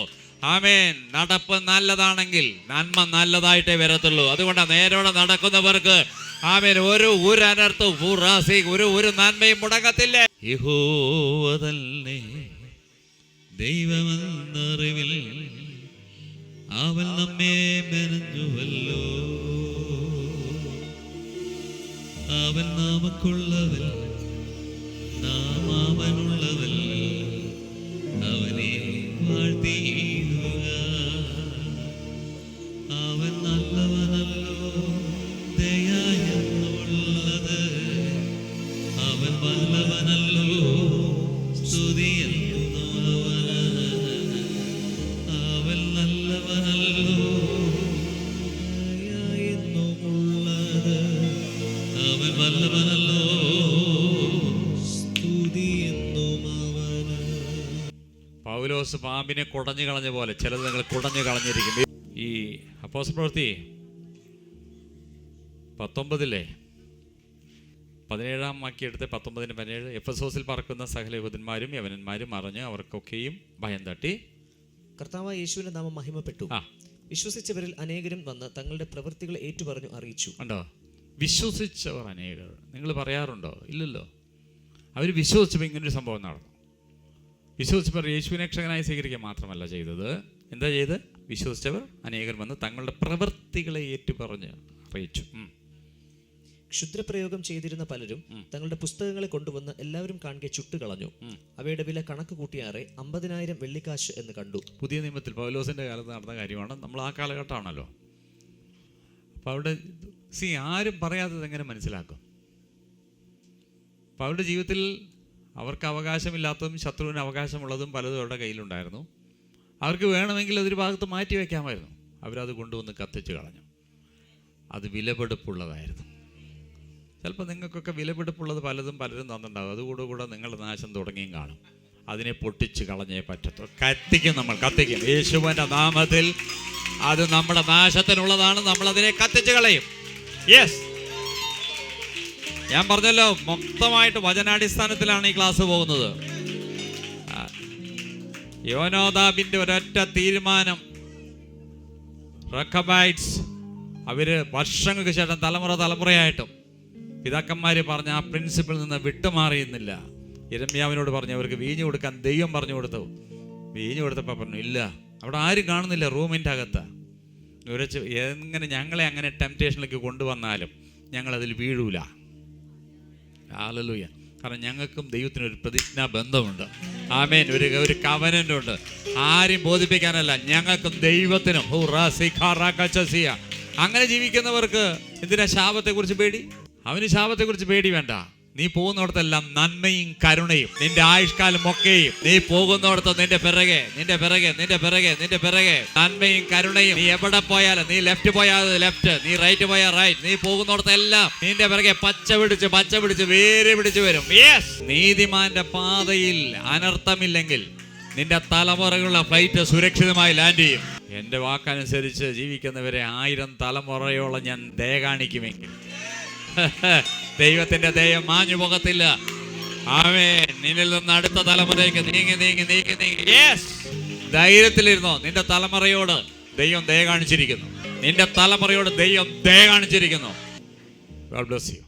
ആമേൻ. നടപ്പ് നല്ലതാണെങ്കിൽ നന്മ നല്ലതായിട്ടേ വരത്തുള്ളൂ. അതുകൊണ്ടാണ് നേരോടെ നടക്കുന്നവർക്ക് ആമേൻ ഒരു അനർത്ഥവും ഒരു നന്മയും മുടങ്ങത്തില്ല. യഹോവ തന്നെ ദൈവമെന്നറിവിൽ അവൻ നമ്മെ മെനഞ്ഞുവല്ലോ. അവൻ നമുക്കുള്ളവൻ, നാം അവനുള്ളവൻ. അവനെ വാഴ്ത്തിയിടുക. അവൻ നല്ലവനല്ലോ, ദയായെന്നുള്ളത്. അവൻ വല്ലവനല്ലോ, സ്തുതിയെന്നു അവന്. അവൻ നല്ലവനല്ലോ, ദയായെന്നുമുള്ളത്. അവൻ വല്ലവനല്ലോ, സ്തുതിയെന്നും അവന്. പൗലോസ് പാമ്പിനെ കുടഞ്ഞു കളഞ്ഞ പോലെ ചിലത് നിങ്ങൾ കുടഞ്ഞു കളഞ്ഞിരിക്കും. ഈ അപ്പോസ്തല പ്രവൃത്തി 19 17 വാക്യെടുത്ത് 19-17 എഫെസോസിൽ പറക്കുന്ന സകല യഹൂദന്മാരും യവനന്മാരും അറിഞ്ഞ് അവർക്കൊക്കെയും ഭയം തട്ടി കർത്താവായ യേശുവിന്റെ നാമം മഹിമപ്പെട്ടു. വിശ്വസിച്ചവരിൽ അനേകരും വന്ന് തങ്ങളുടെ പ്രവൃത്തികൾ ഏറ്റുപറഞ്ഞു അറിയിച്ചു. ഉണ്ടോ? വിശ്വസിച്ചവർ അനേകർ. നിങ്ങൾ പറയാറുണ്ടോ? ഇല്ലല്ലോ. അവർ വിശ്വസിച്ചപ്പോൾ ഇങ്ങനൊരു സംഭവം നടന്നു. വിശ്വസിച്ചവർ യേശുവിനെ രക്ഷകനായി സ്വീകരിക്കുക മാത്രമല്ല ചെയ്തത്. എന്താ ചെയ്ത്? വിശ്വസിച്ചവർ അനേകർ വന്ന് തങ്ങളുടെ പ്രവൃത്തികളെ ഏറ്റുപറഞ്ഞ് അറിയിച്ചു. ക്ഷുദ്രപ്രയോഗം ചെയ്തിരുന്ന പലരും തങ്ങളുടെ പുസ്തകങ്ങളെ കൊണ്ടുവന്ന് എല്ലാവരും കാണുക ചുട്ടുകളഞ്ഞു. അവയുടെ വില കണക്ക് കൂട്ടിയാറെ 50,000 വെള്ളിക്കാശ് എന്ന് കണ്ടു. പുതിയ നിയമത്തിൽ പൗലോസിന്റെ കാലത്ത് നടന്ന കാര്യമാണ്. നമ്മൾ ആ കാലഘട്ടമാണല്ലോ. അപ്പോൾ അവിടെ ആരും പറയാത്തത് എങ്ങനെ മനസ്സിലാക്കും? അപ്പോൾ അവരുടെ ജീവിതത്തിൽ അവർക്ക് അവകാശമില്ലാത്തതും ശത്രുവിന് അവകാശമുള്ളതും പലതും അവരുടെ കയ്യിലുണ്ടായിരുന്നു. അവർക്ക് വേണമെങ്കിൽ അതൊരു ഭാഗത്ത് മാറ്റി വയ്ക്കാമായിരുന്നു. അവരത് കൊണ്ടുവന്ന് കത്തിച്ച് കളഞ്ഞു. അത് വിലപിടിപ്പുള്ളതായിരുന്നു. ചിലപ്പോൾ നിങ്ങൾക്കൊക്കെ വിലപിടിപ്പുള്ളത് പലരും തന്നിട്ടുണ്ടാകും. അതുകൂടെ നിങ്ങളുടെ നാശം തുടങ്ങിയും കാണും. അതിനെ പൊട്ടിച്ച് കളഞ്ഞേ പറ്റത്തുള്ളൂ. നമ്മൾ കത്തിക്കും യേശുവിൻ്റെ നാമത്തിൽ. അത് നമ്മുടെ നാശത്തിനുള്ളതാണ്. നമ്മളതിനെ കത്തിച്ച് കളയും. യെസ്, ഞാൻ പറഞ്ഞല്ലോ, മൊത്തമായിട്ട് വചനാടിസ്ഥാനത്തിലാണ് ഈ ക്ലാസ് പോകുന്നത്. യോനാദാബിന്റെ ഒരൊറ്റ തീരുമാനം, റെക്കബൈറ്റ്സ് അവര് വർഷങ്ങൾക്ക് ശേഷം തലമുറയായിട്ടും പിതാക്കന്മാര് പറഞ്ഞ ആ പ്രിൻസിപ്പിളിൽ നിന്ന് വിട്ടുമാറിയുന്നില്ല. യിരെമ്യാവിനോട് പറഞ്ഞു അവർക്ക് വീഞ്ഞു കൊടുക്കാൻ ദൈവം പറഞ്ഞു കൊടുത്തു. വീഞ്ഞു കൊടുത്തപ്പോൾ പറഞ്ഞു ഇല്ല, അവിടെ ആരും കാണുന്നില്ല, റൂമിൻ്റെ അകത്ത് ഉരച്ച്. എങ്ങനെ ഞങ്ങളെ അങ്ങനെ ടെംപ്റ്റേഷനിലേക്ക് കൊണ്ടുവന്നാലും ഞങ്ങളതിൽ വീഴൂല. ഹല്ലേലൂയ. കാരണം ഞങ്ങൾക്കും ദൈവത്തിനൊരു പ്രതിജ്ഞാ ബന്ധമുണ്ട്. ആമേൻ. ഒരു കവനന്റ് ഉണ്ട്. ആരും ബോധിപ്പിക്കാനല്ല, ഞങ്ങൾക്കും ദൈവത്തിനും. അങ്ങനെ ജീവിക്കുന്നവർക്ക് എന്തിനാ ശാപത്തെക്കുറിച്ച് പേടി? അവന് ശാപത്തെക്കുറിച്ച് പേടി വേണ്ട. നീ പോകുന്നിടത്തെല്ലാം നന്മയും കരുണയും നിന്റെ ആയുഷ്കാലം ഒക്കെയും. നീ പോകുന്നിടത്ത് നിന്റെ പിറകെ നന്മയും കരുണയും. നീ എവിടെ പോയാലും, നീ ലെഫ്റ്റ് പോയാൽ ലെഫ്റ്റ്, നീ റൈറ്റ് പോയാൽ റൈറ്റ്, നീ പോകുന്നിടത്തെല്ലാം നിന്റെ പിറകെ പച്ച പിടിച്ച് വേര് പിടിച്ച് വരും. യെസ്, നീതിമാന്റെ പാതയിൽ അനർത്ഥമില്ലെങ്കിൽ നിന്റെ തലമുറകളുടെ ഫ്ലൈറ്റ് സുരക്ഷിതമായി ലാൻഡ് ചെയ്യും. എന്റെ വാക്കനുസരിച്ച് ജീവിക്കുന്നവരെ 1000 തലമുറയോളം ഞാൻ ദയ കാണിക്കുമെങ്കിൽ ദൈവത്തിന്റെ ദയ മാഞ്ഞു പോകത്തില്ല. ആമേൻ. നിന്നിൽ നിന്ന് അടുത്ത തലമുറയ്ക്ക് നീങ്ങി. യെസ്, ധൈര്യത്തിലിരുന്നോ. നിന്റെ തലമുറയോട് ദൈവം ദയ കാണിച്ചിരിക്കുന്നു. God bless you.